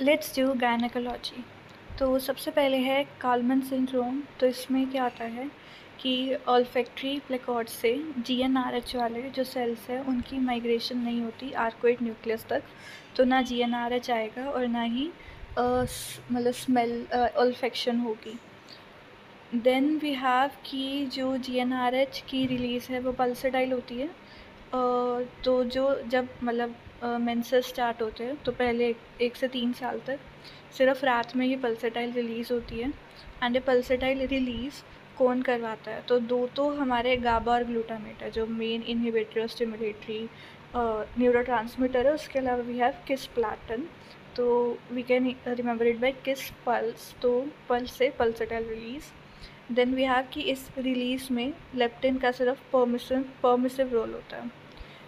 Let's do gynaecology. तो सबसे पहले है कॉलमन सिंड्रोम। तो इसमें क्या आता है कि ऑल्फैक्टरी प्लेकॉर्ड से जीएनआरएच वाले जो सेल्स हैं उनकी माइग्रेशन नहीं होती आर्कोइड न्यूक्लियस तक, तो ना जीएनआरएच आएगा और ना ही मतलब स्मेल ऑल्फेक्शन होगी। देन वी हैव कि जो जीएनआरएच की रिलीज़ है वो पल्सेटाइल होती है। तो जो जब मतलब मेंसेस स्टार्ट होते हैं तो पहले 1 से 3 साल तक सिर्फ रात में ये पल्सेटाइल रिलीज़ होती है। एंड ये पल्सेटाइल रिलीज़ कौन करवाता है? तो दो तो हमारे गाबा और ग्लूटामेट है जो मेन इनहिबिटर स्टिमुलेटरी न्यूरोट्रांसमीटर है। उसके अलावा वी हैव किस प्लाटन, तो we can remember it by kiss pulse. तो पल्स से pulsatile release. Then we have कि इस रिलीज़ में लेप्टिन का सिर्फ परमिसिव रोल होता है।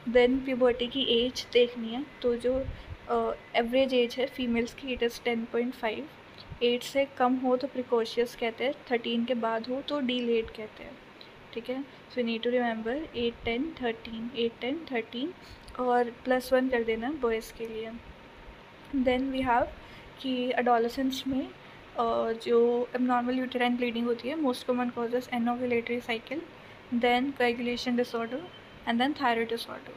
देन प्यूबर्टी की एज देखनी है, तो जो एवरेज एज है फीमेल्स की इट इज़ 10.5। 8 से कम हो तो प्रिकॉशियस कहते हैं, 13 के बाद हो तो डीलेड कहते हैं। ठीक है, सो नीड टू रिमेंबर 8, 10, 13, 8, 10, 13 और +1 कर देना बॉयज़ के लिए। देन वी हैव कि एडोलेसेंस में जो एबनॉर्मल यूटेराइन ब्लीडिंग होती है, most common causes anovulatory cycle, then coagulation disorder and then thyroid disorder.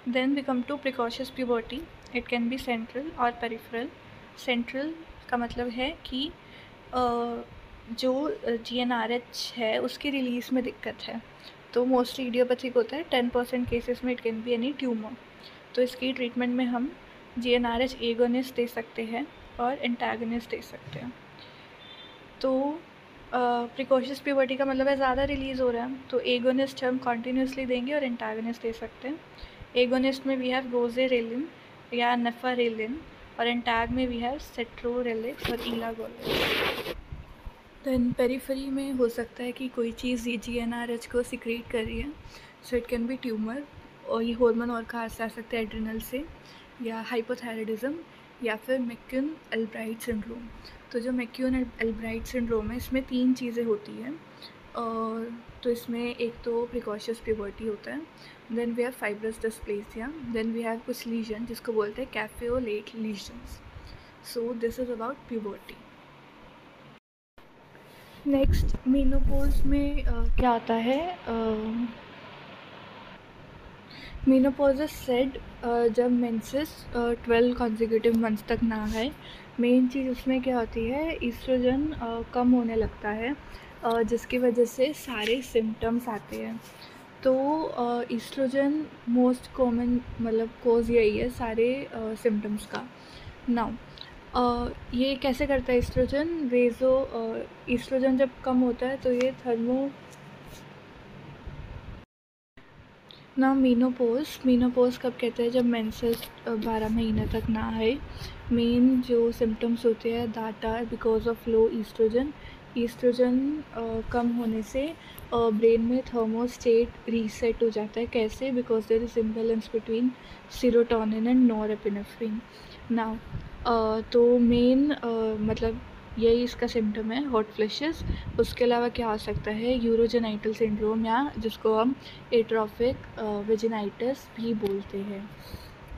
Then we come to precocious puberty. It can be central or peripheral. Central का मतलब है कि जो GnRH है उसकी रिलीज़ में दिक्कत है, तो मोस्टली इडियोपैथिक होता है। 10% केसेस में it can be any tumour. तो इसकी ट्रीटमेंट में हम GnRH एगोनिस्ट दे सकते हैं और एंटागनिस्ट दे सकते हैं। तो प्रिकॉशियस प्यूबर्टी का मतलब है ज़्यादा रिलीज़ हो रहा है, तो एगोनिस्ट हम कॉन्टीन्यूसली देंगे और एंटागनिस्ट दे सकते हैं। एगोनिस्ट में वी हैव रोजेरेलिन या नेफारेलिन और एंटाग में वी हैव सेट्रोरेलिक्स और इलागोलिक्स। देन पेरिफेरी में हो सकता है कि कोई चीज़ GnRH को सिक्रीट कर रही है, so it can be tumour, और ये हार्मोन और कहाँ से आ सकते हैं? एड्रिनल से, या हाइपोथायराइडिज्म, या फिर मैक्यून एल्ब्राइट सिंड्रोम। तो जो मैक्यून एल्ब्राइट सिंड्रोम है इसमें 3 चीज़ें होती हैं। तो इसमें एक तो प्रिकॉशियस प्यूबर्टी होता है, then we have fibrous dysplasia, then we have कुछ लीजन जिसको बोलते हैं cafe au lait lesions. So this is about puberty. Next menopause में क्या आता है? मेनोपॉज इज सेड जब मेंसेस 12 कॉन्जिक्यूटिव मंथ्स तक ना आए। मेन चीज़ उसमें क्या होती है? ईस्ट्रोजन कम होने लगता है, जिसकी वजह से सारे सिम्टम्स आते हैं। तो ईस्ट्रोजन मोस्ट कॉमन मतलब कोज यही है सारे सिम्टम्स का। नाउ ये कैसे करता है ईस्ट्रोजन? ईस्ट्रोजन जब कम होता है तो ये मीनोपोज कब कहते हैं? जब मेंसेस 12 महीने तक ना आए। मेन जो सिम्टम्स होते हैं that are because of low oestrogen कम होने से ब्रेन में थर्मोस्टेट रीसेट हो जाता है। कैसे? Because there is imbalance between serotonin and norepinephrine. Now तो मेन मतलब यही इसका सिम्टम है, हॉट फ्लैशेस। उसके अलावा क्या हो सकता है? यूरोजेनाइटल सिंड्रोम, या जिसको हम एट्रोफिक वेजिनाइटिस भी बोलते हैं।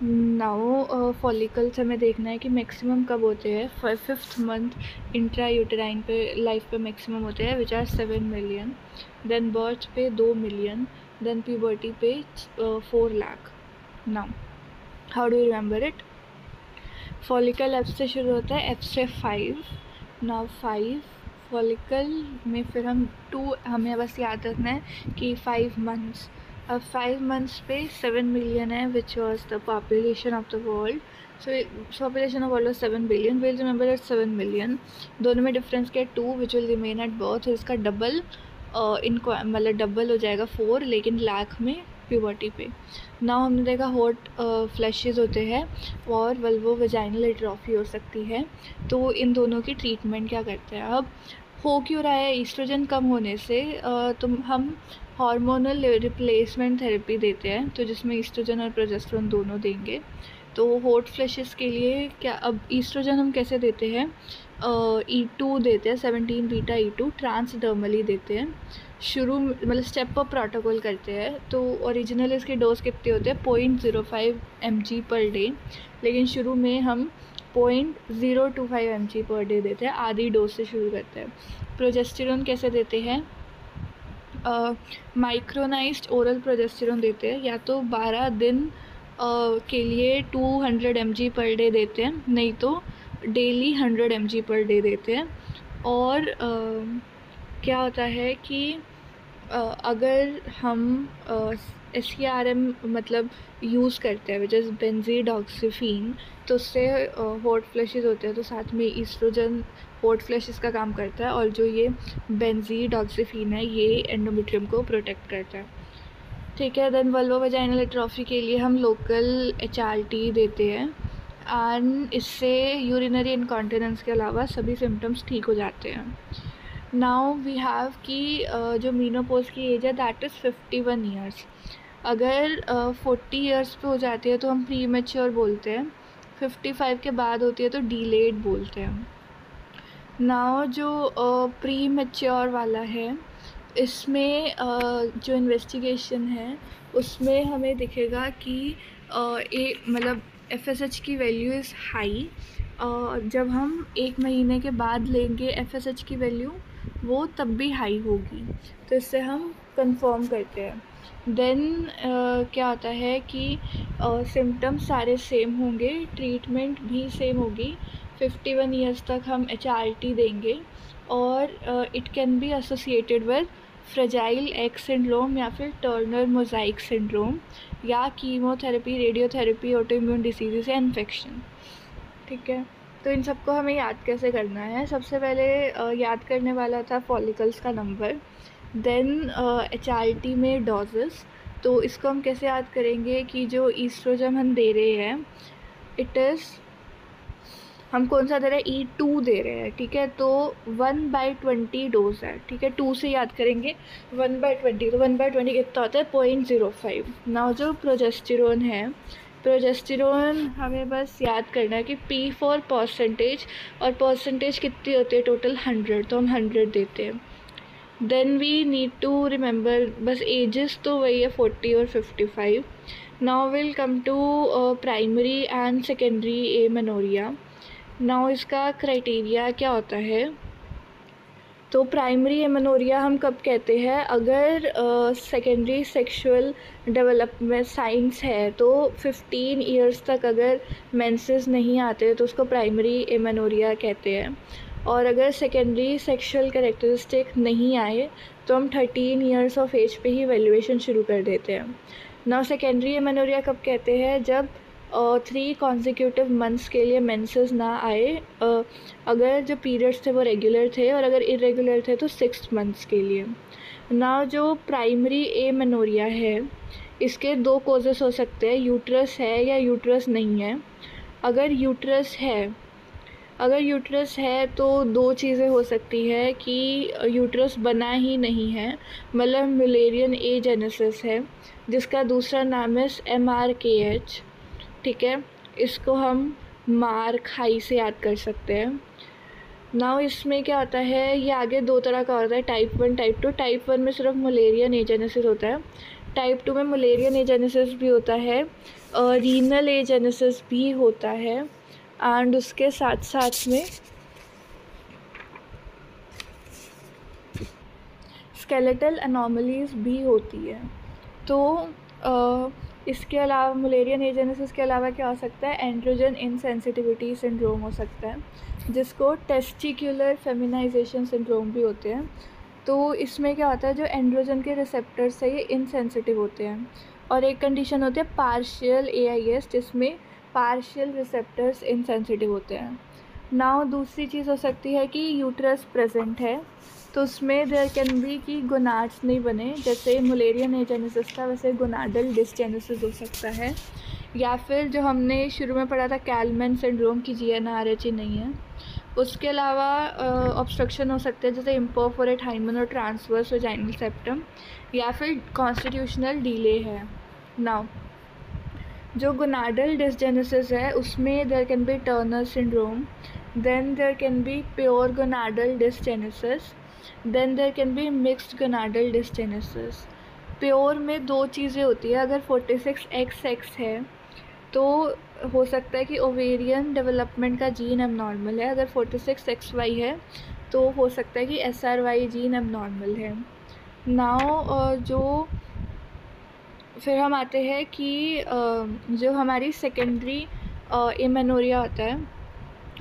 नाउ फॉलिकल्स हमें देखना है कि मैक्सिमम कब होते हैं। 5th मंथ इंट्रा यूटेराइन पे लाइफ पे मैक्सिमम होते हैं, which are 7 million. Then birth पे 2 मिलियन, देन प्यूबर्टी पे 4 lakh. Now how do you remember it? Follicle F से शुरू होता है, एफ से 5। नाउ 5 फॉलिकल में फिर हम 2, हमें बस याद रखना है कि 5 मंथ्स। अब 5 मंथ्स पे 7 मिलियन है, which was the population of the world. So population of world 7 billion, will remember it 7 million. दोनों में डिफरेंस क्या है? 2 which will remain at birth, इसका डबल इनको मतलब डबल हो जाएगा 4, लेकिन लाख में प्यूबर्टी पे। नाउ हमने देखा हॉट फ्लैशेस होते हैं और वल्वो वेजाइनल एट्रोफी हो सकती है। तो इन दोनों की ट्रीटमेंट क्या करते हैं? अब हो क्यों रहा है? ईस्ट्रोजन कम होने से तो हम हार्मोनल रिप्लेसमेंट थेरेपी देते हैं, तो जिसमें ईस्ट्रोजन और प्रोजेस्टेरोन दोनों देंगे। तो हॉट फ्लैशेस के लिए क्या, अब ईस्ट्रोजन हम कैसे देते हैं? E2 देते हैं, 17 बीटा E2 ट्रांसडर्मली देते हैं। शुरू मतलब स्टेप अप प्रोटोकॉल करते हैं। तो ओरिजिनल इसके डोज कितने होते हैं? 0.05 mg पर डे, लेकिन शुरू में हम 0.025 mg पर डे देते हैं, आधी डोज से शुरू करते हैं। प्रोजेस्टेरॉन कैसे देते हैं? माइक्रोनाइज्ड ओरल प्रोजेस्टेरॉन देते हैं, या तो 12 दिन के लिए 200 mg पर डे देते हैं, नहीं तो डेली 100 mg पर डे देते हैं। और क्या होता है कि अगर हम SERM मतलब यूज़ करते हैं विच इज़ बेंजीडॉक्सिफीन, तो उससे हॉट फ्लैशेस होते हैं, तो साथ में ईस्ट्रोजन हॉट फ्लैशेस का काम करता है, और जो ये बेंजीडॉक्सिफीन है ये एंडोमेट्रियम को प्रोटेक्ट करता है। ठीक है। देन वल्वोवैजाइनल एट्रोफी के लिए हम लोकल HRT देते हैं, एंड इससे यूरिनरी इनकॉन्टिनेंस के अलावा सभी सिम्टम्स ठीक हो जाते हैं। नाउ वी हैव कि जो मीनोपॉज की एज है दैट इज़ 51 ईयर्स। अगर 40 ईयर्स पे हो जाती है तो हम प्री मैच्योर बोलते हैं, 55 के बाद होती है तो डीलेड बोलते हैं। नाउ जो प्री मैच्योर वाला है, इसमें जो इन्वेस्टिगेशन है उसमें हमें दिखेगा कि मतलब FSH की वैल्यू इज़ हाई। जब हम 1 महीने के बाद लेंगे FSH की वैल्यू, वो तब भी हाई होगी, तो इससे हम कंफर्म करते हैं। देन क्या होता है कि सिम्टम्स सारे सेम होंगे, ट्रीटमेंट भी सेम होगी। 51 ईयर्स तक हम HRT देंगे, और it can be associated with fragile egg syndrome या फिर टर्नर मोज़ाइक सिंड्रोम, या कीमोथेरेपी, रेडियोथेरेपी, ऑटोइम्यून डिसीज़ या इन्फेक्शन। ठीक है। तो इन सबको हमें याद कैसे करना है? सबसे पहले याद करने वाला था फॉलिकल्स का नंबर, देन HRT में डोजेस। तो इसको हम कैसे याद करेंगे कि जो ईस्ट्रोजन हम दे रहे हैं, इट इज़, हम कौन सा दे रहे हैं? E2 दे रहे हैं। ठीक है। तो 1/20 डोज है। ठीक है। 2 से याद करेंगे, 1/20, तो 1/20 कितना होता है? 0.05। नाउ जो प्रोजेस्टेरॉन है, प्रोजेस्टेरॉन हमें बस याद करना है कि P फॉर परसेंटेज, और परसेंटेज कितनी होती है टोटल? 100, तो हम 100 देते हैं। Then we need to remember, बस एजेस तो वही है 40 और 55। Now will come to primary and secondary amenorrhoea. Now इसका क्राइटेरिया क्या होता है? तो प्राइमरी एमेनोरिया हम कब कहते हैं? अगर सेकेंडरी सेक्सुअल डेवलपमेंट साइंस है, तो 15 ईयर्स तक अगर मेंसेस नहीं आते तो उसको प्राइमरी एमेनोरिया कहते हैं। और अगर सेकेंडरी सेक्सुअल कैरेक्टरिस्टिक नहीं आए तो हम 13 ईयर्स ऑफ एज पे ही वैल्यूएशन शुरू कर देते हैं। नाउ सेकेंडरी एमेनोरिया कब कहते हैं? जब 3 कॉन्जिक्यूटिव मंथ्स के लिए मेंसेस ना आए, अगर जो पीरियड्स थे वो रेगुलर थे, और अगर इरेगुलर थे तो 6 मंथ्स के लिए। ना जो प्राइमरी एमेनोरिया है, इसके 2 कॉजेस हो सकते हैं, यूट्रस है या यूट्रस नहीं है। अगर यूट्रस है तो 2 चीज़ें हो सकती है कि यूट्रस बना ही नहीं है, मतलब मुलेरियन एजेनेसिस है, जिसका दूसरा नाम है MRKH। ठीक है। इसको हम मार्क हाई से याद कर सकते हैं। नाउ इसमें क्या होता है, ये आगे 2 तरह का होता है, टाइप 1, टाइप 2। टाइप 1 में सिर्फ मुलेरियन एजेनेसिस होता है, टाइप 2 में मुलेरियन एजेनेसिस भी होता है, रीनल एजेनेसिस भी होता है, एंड उसके साथ साथ में स्केलेटल एनोमलीज भी होती है। तो इसके अलावा मुलेरियन एजेनेसिस के अलावा क्या हो सकता है? एंड्रोजन इनसेंसिटिविटी सिंड्रोम हो सकता है, जिसको टेस्टिकुलर फेमिनाइजेशन सिंड्रोम भी होते हैं। तो इसमें क्या होता है, जो एंड्रोजन के रिसेप्टर्स है ये इनसेंसिटिव होते हैं। और एक कंडीशन होती है पार्शियल AIS, जिसमें पार्शियल रिसेप्टर्स इनसेंसिटिव होते हैं। नाउ दूसरी चीज़ हो सकती है कि यूट्रस प्रेजेंट है, तो उसमें देयर कैन बी कि गोनाड्स नहीं बने, जैसे मुलेरियन एजेनेसिस था वैसे गोनाडल डिसजेनेसिस हो सकता है, या फिर जो हमने शुरू में पढ़ा था कैलमैन सिंड्रोम की GnRH नहीं है। उसके अलावा ऑब्स्ट्रक्शन हो सकते हैं, जैसे इम्परफोरेट हाइमन और ट्रांसवर्स वजाइनल सेप्टम, या फिर कॉन्स्टिट्यूशनल डिले है। नाउ जो गोनाडल डिसजेनेसिस है उसमें there can be Turner syndrome, then there can be pure gonadal dysgenesis, then there can be mixed gonadal dysgenesis. Pure में 2 चीज़ें होती है, अगर 46XX है तो हो सकता है कि ओवेरियन डेवलपमेंट का जीन एबनॉर्मल है। अगर 46XY है तो हो सकता है कि SRY जीन एबनॉर्मल है। नाउ जो फिर हम आते हैं कि जो हमारी सेकेंडरी एमेनोरिया होता है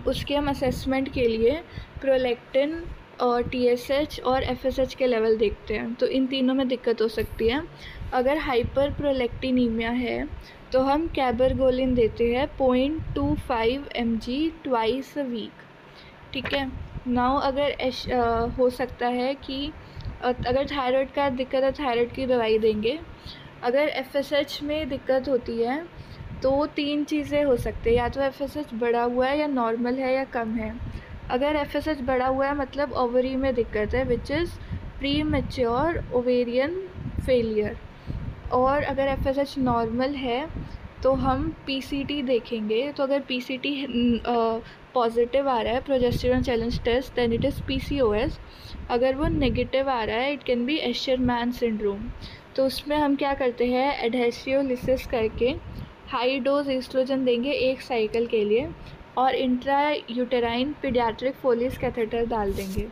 उसके हम असेसमेंट के लिए प्रोलैक्टिन और TSH और FSH के लेवल देखते हैं। तो इन तीनों में दिक्कत हो सकती है। अगर हाइपर प्रोलैक्टिनीमिया है तो हम कैबरगोलिन देते हैं 0.25 mg ट्वाइस अ वीक। ठीक है। नाउ अगर हो सकता है कि अगर थायराइड का दिक्कत है थायराइड की दवाई देंगे। अगर FSH में दिक्कत होती है तो 3 चीज़ें हो सकती है, या तो FSH बढ़ा हुआ है या नॉर्मल है या कम है। अगर FSH बढ़ा हुआ है मतलब ओवरी में दिक्कत है which is pre mature ovarian failure. और अगर FSH नॉर्मल है तो हम PCT देखेंगे। तो अगर PCT पॉजिटिव आ रहा है progesterone challenge test then it is PCOS। अगर वो नेगेटिव आ रहा है it can be Asherman syndrome. तो उसमें हम क्या करते हैं एडहेसियोलिसिस करके हाई डोज एस्ट्रोजन देंगे 1 साइकिल के लिए और इंट्रा यूटेराइन पीडियाट्रिक फोलिस कैथेटर डाल देंगे।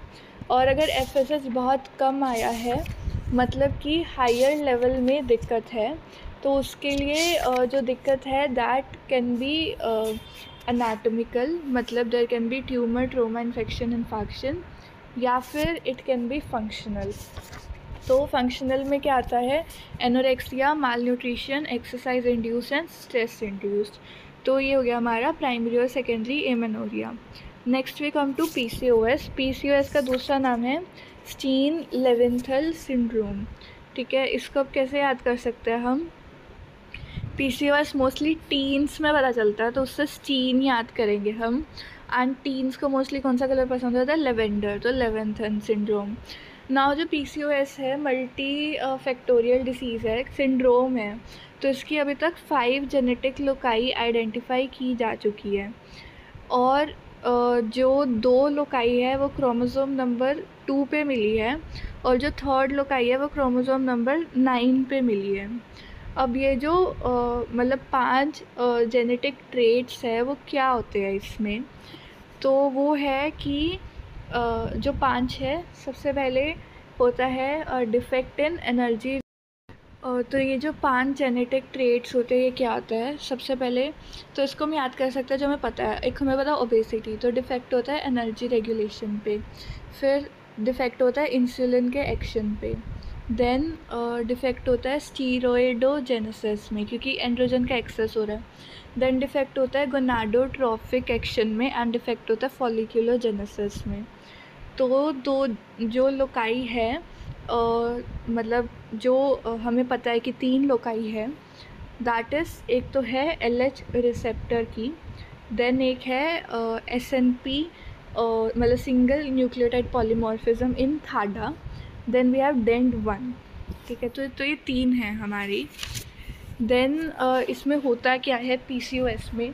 और अगर FSH बहुत कम आया है मतलब कि हायर लेवल में दिक्कत है तो उसके लिए जो दिक्कत है दैट कैन बी एनाटॉमिकल, मतलब there can be tumour trauma infection infection, या फिर इट कैन बी फंक्शनल। तो फंक्शनल में क्या आता है anorexia, mal nutrition, exercise induce and stress induced. तो ये हो गया हमारा प्राइमरी और secondary amenorrhoea. Next we come to PCOS। PCOS का दूसरा नाम है स्टीन लेवेंथल सिंड्रोम। ठीक है, इसको अब कैसे याद कर सकते हैं हम? PCOS मोस्टली टीन्स में पता चलता है तो उससे स्टीन याद करेंगे हम। एंड टीन्स को मोस्टली कौन सा कलर पसंद होता है? लेवेंडर। तो लेवेंथल सिंड्रोम। नाउ जो PCOS है मल्टी फैक्टोरियल डिसीज़ है, सिंड्रोम है। तो इसकी अभी तक 5 जेनेटिक लोकाई आइडेंटिफाई की जा चुकी है और जो 2 लोकाई है वो क्रोमोसोम नंबर 2 पे मिली है और जो 3rd लोकाई है वो क्रोमोसोम नंबर 9 पे मिली है। अब ये जो मतलब 5 जेनेटिक ट्रेट्स है वो क्या होते हैं इसमें? तो वो है कि जो 5 है सबसे पहले होता है डिफेक्ट इन एनर्जी। तो ये जो 5 जेनेटिक ट्रेट्स होते हैं ये क्या होता है? सबसे पहले तो इसको हम याद कर सकते हैं जो हमें पता है। एक हमें पता है ओबेसिटी, तो डिफेक्ट होता है एनर्जी रेगुलेशन पे। फिर डिफेक्ट होता है इंसुलिन के एक्शन पे। देन डिफेक्ट होता है स्टीरॉयडोजेनेसिस में क्योंकि एंड्रोजन का एक्सेस हो रहा है। देन डिफेक्ट होता है गोनाडोट्रोफिक एक्शन में एंड डिफेक्ट होता है फॉलिक्यूलोजेनेसिस में। तो दो जो लोकाई है मतलब जो हमें पता है कि 3 लोकाई है दैट इज़ एक तो है LH रिसेप्टर की, देन एक है SNP मतलब सिंगल न्यूक्लियोटाइड पॉलीमॉर्फिज्म इन थाडा, देन वी हैव DEND1। ठीक है, तो ये 3 हैं हमारी। देन इसमें होता क्या है PCOS में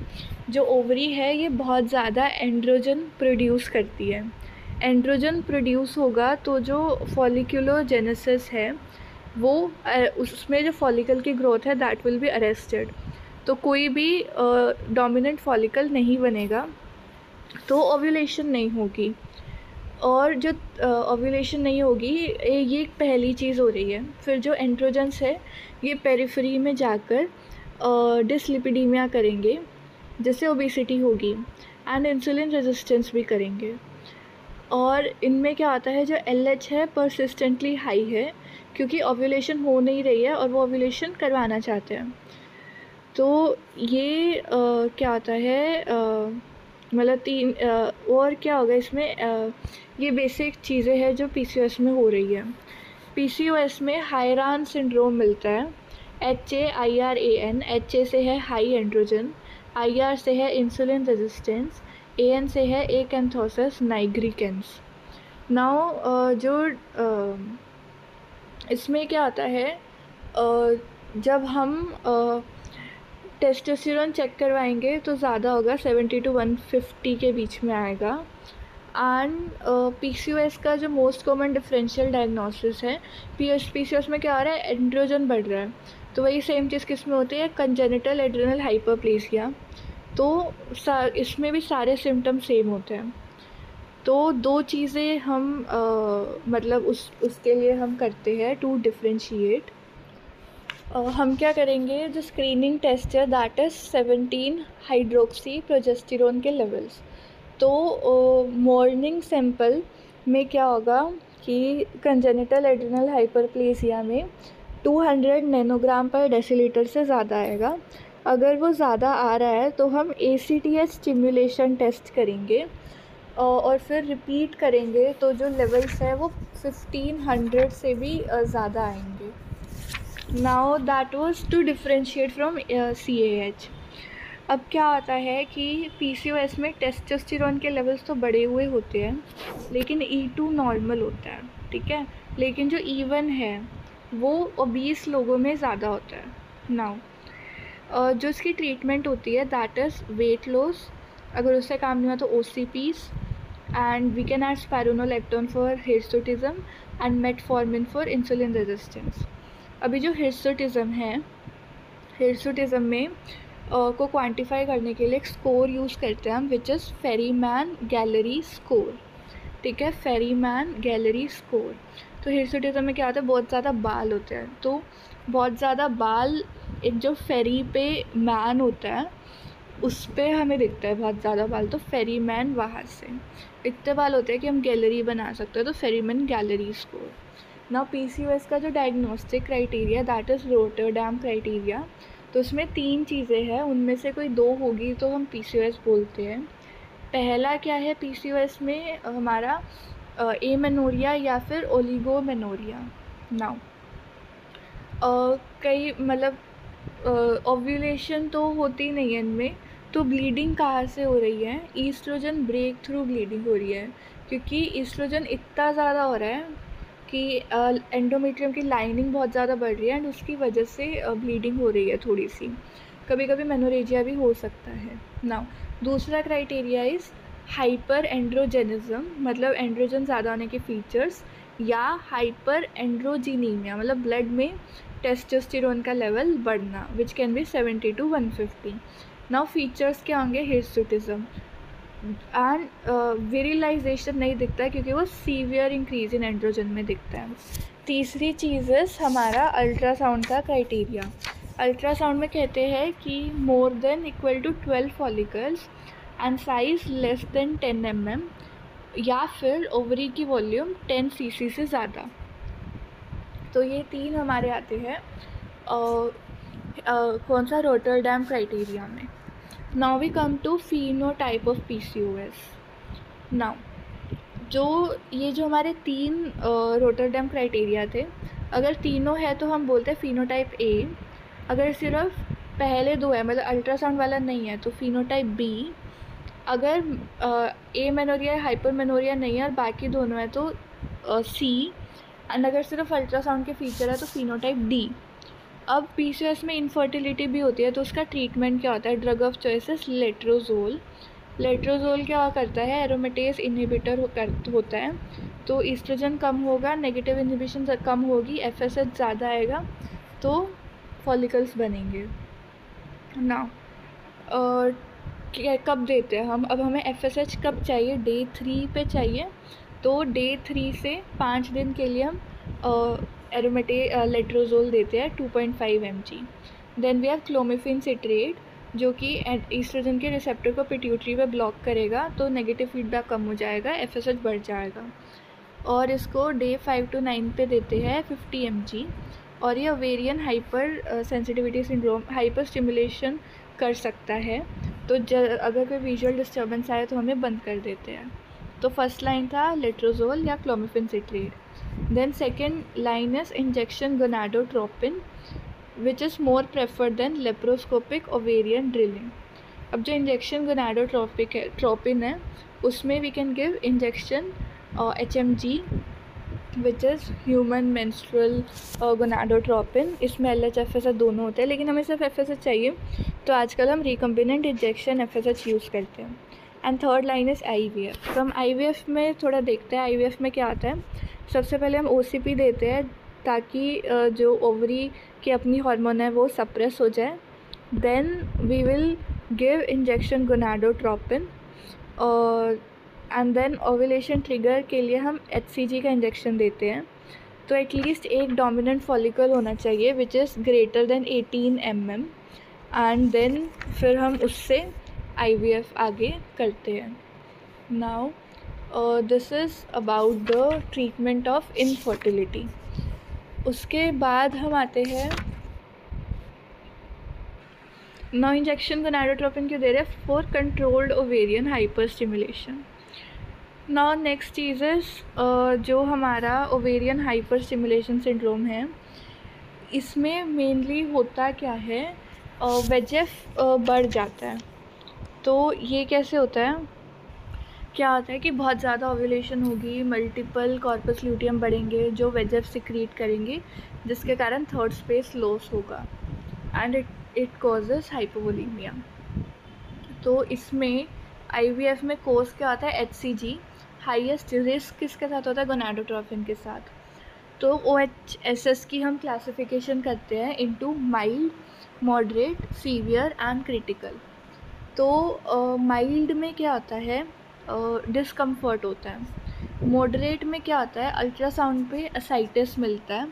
जो ओवरी है ये बहुत ज़्यादा एंड्रोजन प्रोड्यूस करती है। एंड्रोजन प्रोड्यूस होगा तो जो फॉलिक्यूलोजेनेसिस है वो उसमें जो फॉलिकल की ग्रोथ है दैट विल बी अरेस्टेड। तो कोई भी डोमिनेंट फॉलिकल नहीं बनेगा तो ओव्यूलेशन नहीं होगी। और जो ओव्यूलेशन नहीं होगी ये एक पहली चीज़ हो रही है। फिर जो एंड्रोजन्स है ये पेरिफेरी में जाकर डिसलिपिडीमिया करेंगे जिससे ओबेसिटी होगी एंड इंसुलिन रेजिस्टेंस भी करेंगे। और इनमें क्या आता है जो LH है परसिस्टेंटली हाई है क्योंकि ओव्यूलेशन हो नहीं रही है और वो ओव्यूलेशन करवाना चाहते हैं। तो ये क्या आता है मतलब 3 और क्या होगा इसमें ये बेसिक चीज़ें हैं जो PCOS में हो रही है। PCOS में हायरान सिंड्रोम मिलता है HAIRAN। HA से है हाई एंड्रोजन, IR से है इंसुलिन रेजिस्टेंस, AN से है एकेंथोसिस नाइग्रिकेंस। नाउ जो इसमें क्या आता है जब हम टेस्टोस्टेरोन चेक करवाएंगे तो ज़्यादा होगा 70 to 150 के बीच में आएगा। एंड PCOS का जो मोस्ट कॉमन डिफरेंशियल डायग्नोसिस है PCOS में क्या हो रहा है एंड्रोजन बढ़ रहा है तो वही सेम चीज़ किस में होती है, कंजेनिटल एड्रेनल हाइपरप्लेसिया। तो इसमें भी सारे सिम्टम सेम होते हैं। तो दो चीज़ें हम मतलब उसके लिए हम करते हैं टू डिफ्रेंशिएट। हम क्या करेंगे, जो स्क्रीनिंग टेस्ट है दैट इज़ 17 हाइड्रोक्सी प्रोजेस्टेरोन के लेवल्स। तो मॉर्निंग सैंपल में क्या होगा कि कंजेनिटल एड्रेनल हाइपरप्लेसिया में 200 नैनोग्राम पर डेसीलीटर से ज़्यादा आएगा। अगर वो ज़्यादा आ रहा है तो हम ACTH स्टिमुलेशन टेस्ट करेंगे और फिर रिपीट करेंगे, तो जो लेवल्स है वो 1500 से भी ज़्यादा आएंगे। Now that was to differentiate from CAH। अब क्या आता है कि PCOS में टेस्टोस्टेरोन के लेवल्स तो बढ़े हुए होते हैं, लेकिन E2 नॉर्मल होता है, ठीक है। लेकिन जो E1 है वो ओबीस लोगों में ज़्यादा होता है। नाउ जो इसकी ट्रीटमेंट होती है दैट इज़ वेट लॉस, अगर उससे काम नहीं हुआ तो OCPs, and we can add spironolactone for hirsutism and metformin for insulin resistance. अभी जो हिर्सुटिज्म है, हिर्सुटिज्म में को क्वांटिफाई करने के लिए एक स्कोर यूज़ करते हैं हम, which is ferryman gallery score, ठीक है, फेरीमैन गैलरी स्कोर। तो हिर्सुटिज्म में क्या होता है, बहुत ज़्यादा बाल होते हैं, तो बहुत ज़्यादा बाल एक जो फेरी पे मैन होता है उस पर हमें दिखता है बहुत ज़्यादा बाल, तो फेरीमैन वहाँ से इतने बाल होते हैं कि हम गैलरी बना सकते हैं, तो ferryman gallery score. Now PCOS का जो diagnostic criteria that is Rotterdam criteria. तो उसमें 3 चीज़ें हैं, उनमें से कोई 2 होगी तो हम PCOS बोलते हैं। पहला क्या है PCOS में हमारा एमेनोरिया या फिर ओलिगोमेनोरिया। नाउ कई मतलब ओव्यूलेशन तो होती नहीं है इनमें, तो ब्लीडिंग कहाँ से हो रही है, ईस्ट्रोजन ब्रेक थ्रू ब्लीडिंग हो रही है, क्योंकि ईस्ट्रोजन इतना ज़्यादा हो रहा है कि एंडोमेट्रियम की लाइनिंग बहुत ज़्यादा बढ़ रही है एंड उसकी वजह से ब्लीडिंग हो रही है थोड़ी सी, कभी कभी मेनोरेजिया भी हो सकता है। नाउ दूसरा क्राइटेरिया इज़ हाइपर एंड्रोजेनिज्म, मतलब एंड्रोजन ज़्यादा होने के फीचर्स, या हाइपर एंड्रोजीनीमिया, मतलब ब्लड में टेस्टोस्टेरोन का लेवल बढ़ना, which can be 70 to 150। Now features क्या होंगे, हिर्सुटिज्म एंड विरिलाइजेशन नहीं दिखता है क्योंकि वो सीवियर इंक्रीज इन एंड्रोजन में दिखता है। तीसरी चीज़ हमारा अल्ट्रासाउंड का क्राइटेरिया। अल्ट्रासाउंड में कहते हैं कि more than equal to 12 follicles and size less than 10 mm, या फिर ओवरी की वॉल्यूम 10 cc से ज़्यादा। तो ये 3 हमारे आते हैं कौन सा, रोटरडैम क्राइटेरिया में। Now we come to phenotype of PCOS। Now जो हमारे 3 रोटरडैम क्राइटेरिया थे, अगर तीनों है तो हम बोलते हैं phenotype A। अगर सिर्फ पहले 2 है, मतलब अल्ट्रासाउंड वाला नहीं है, तो phenotype B। अगर एमेनोरिया या हाइपरमेनोरिया नहीं है और बाकी दोनों है तो C। एंड अगर सिर्फ अल्ट्रासाउंड के फीचर है तो phenotype D। अब PCOS में इनफर्टिलिटी भी होती है, तो उसका ट्रीटमेंट क्या होता है, drug of choice letrozole. Letrozole क्या करता है, एरोमेटेज इनहिबिटर होता है, तो ईस्ट्रोजन कम होगा, नेगेटिव इनहिबिशन कम होगी, FSH ज़्यादा आएगा, तो फॉलिकल्स बनेंगे ना। कब देते हैं हम, अब हमें FSH कब चाहिए, Day 3 पे चाहिए, तो Day 3 से 5 दिन के लिए हम लेट्रोजोल देते हैं 2.5 mg। Then we have clomiphene citrate, जो कि ईस्ट्रोजन के रिसेप्टर को पिट्यूटरी पे ब्लॉक करेगा, तो नेगेटिव फीडबैक कम हो जाएगा, FSH बढ़ जाएगा। और इसको Day 5 to 9 पे देते हैं 50 mg। और ये ovarian hyper sensitivity syndrome, hyper stimulation कर सकता है, तो अगर कोई विजुअल डिस्टर्बेंस आए तो हमें बंद कर देते हैं। तो फर्स्ट लाइन था लेट्रोजोल या clomiphene citrate. Then second line is injection gonadotropin which is more preferred than laparoscopic ovarian drilling. अब जो इंजेक्शन गोनाडोट्रोपिन है उसमें we can give injection HMG which is human menstrual gonadotropin. इसमें LH FSH दोनों होते हैं, लेकिन हमें सिर्फ FSH चाहिए तो आजकल हम रिकम्बिनेंट इंजेक्शन FSH यूज़ करते हैं। And third line is IVF। तो हम IVF में थोड़ा देखते हैं IVF में क्या आता है। सबसे पहले हम OCP देते हैं ताकि जो ओवरी कि अपनी हार्मोन है वो सप्रेस हो जाए। Then we will give injection gonadotropin, और एंड देन ओव्यूलेशन ट्रिगर के लिए हम HCG का इंजेक्शन देते हैं। तो एटलीस्ट एक डोमिनेंट फॉलिकल होना चाहिए which is greater than 18 mm, and then फिर हम उससे IVF आगे करते हैं। Now this is about the treatment of infertility. उसके बाद हम आते हैं, नाउ इंजेक्शन गोनाडोट्रोपिन क्यों दे रहे हैं? For controlled ovarian hyper stimulation. Now next cheese is जो हमारा ओवेरियन हाइपर स्टिमुलेशन सिंड्रोम है, इसमें मेनली होता क्या है, VEGF बढ़ जाता है। तो ये कैसे होता है? क्या होता है कि बहुत ज़्यादा ओव्यूलेशन होगी, मल्टीपल कॉर्पस ल्यूटियम बढ़ेंगे जो VEGF सिक्रीट करेंगे, जिसके कारण थर्ड स्पेस लॉस होगा एंड इट कॉजेज़ हाइपोवोलीमिया। तो इसमें IVF में कोज क्या होता है? HCG। हाईएस्ट रिस्क किसके साथ होता है? गोनाडोट्रोपिन के साथ। तो OHSS की हम क्लासिफिकेशन करते हैं into mild, moderate, severe and critical. तो माइल्ड में क्या होता है? डिस्कम्फर्ट होता है। मॉडरेट में क्या होता है? अल्ट्रासाउंड पे असाइटिस मिलता है।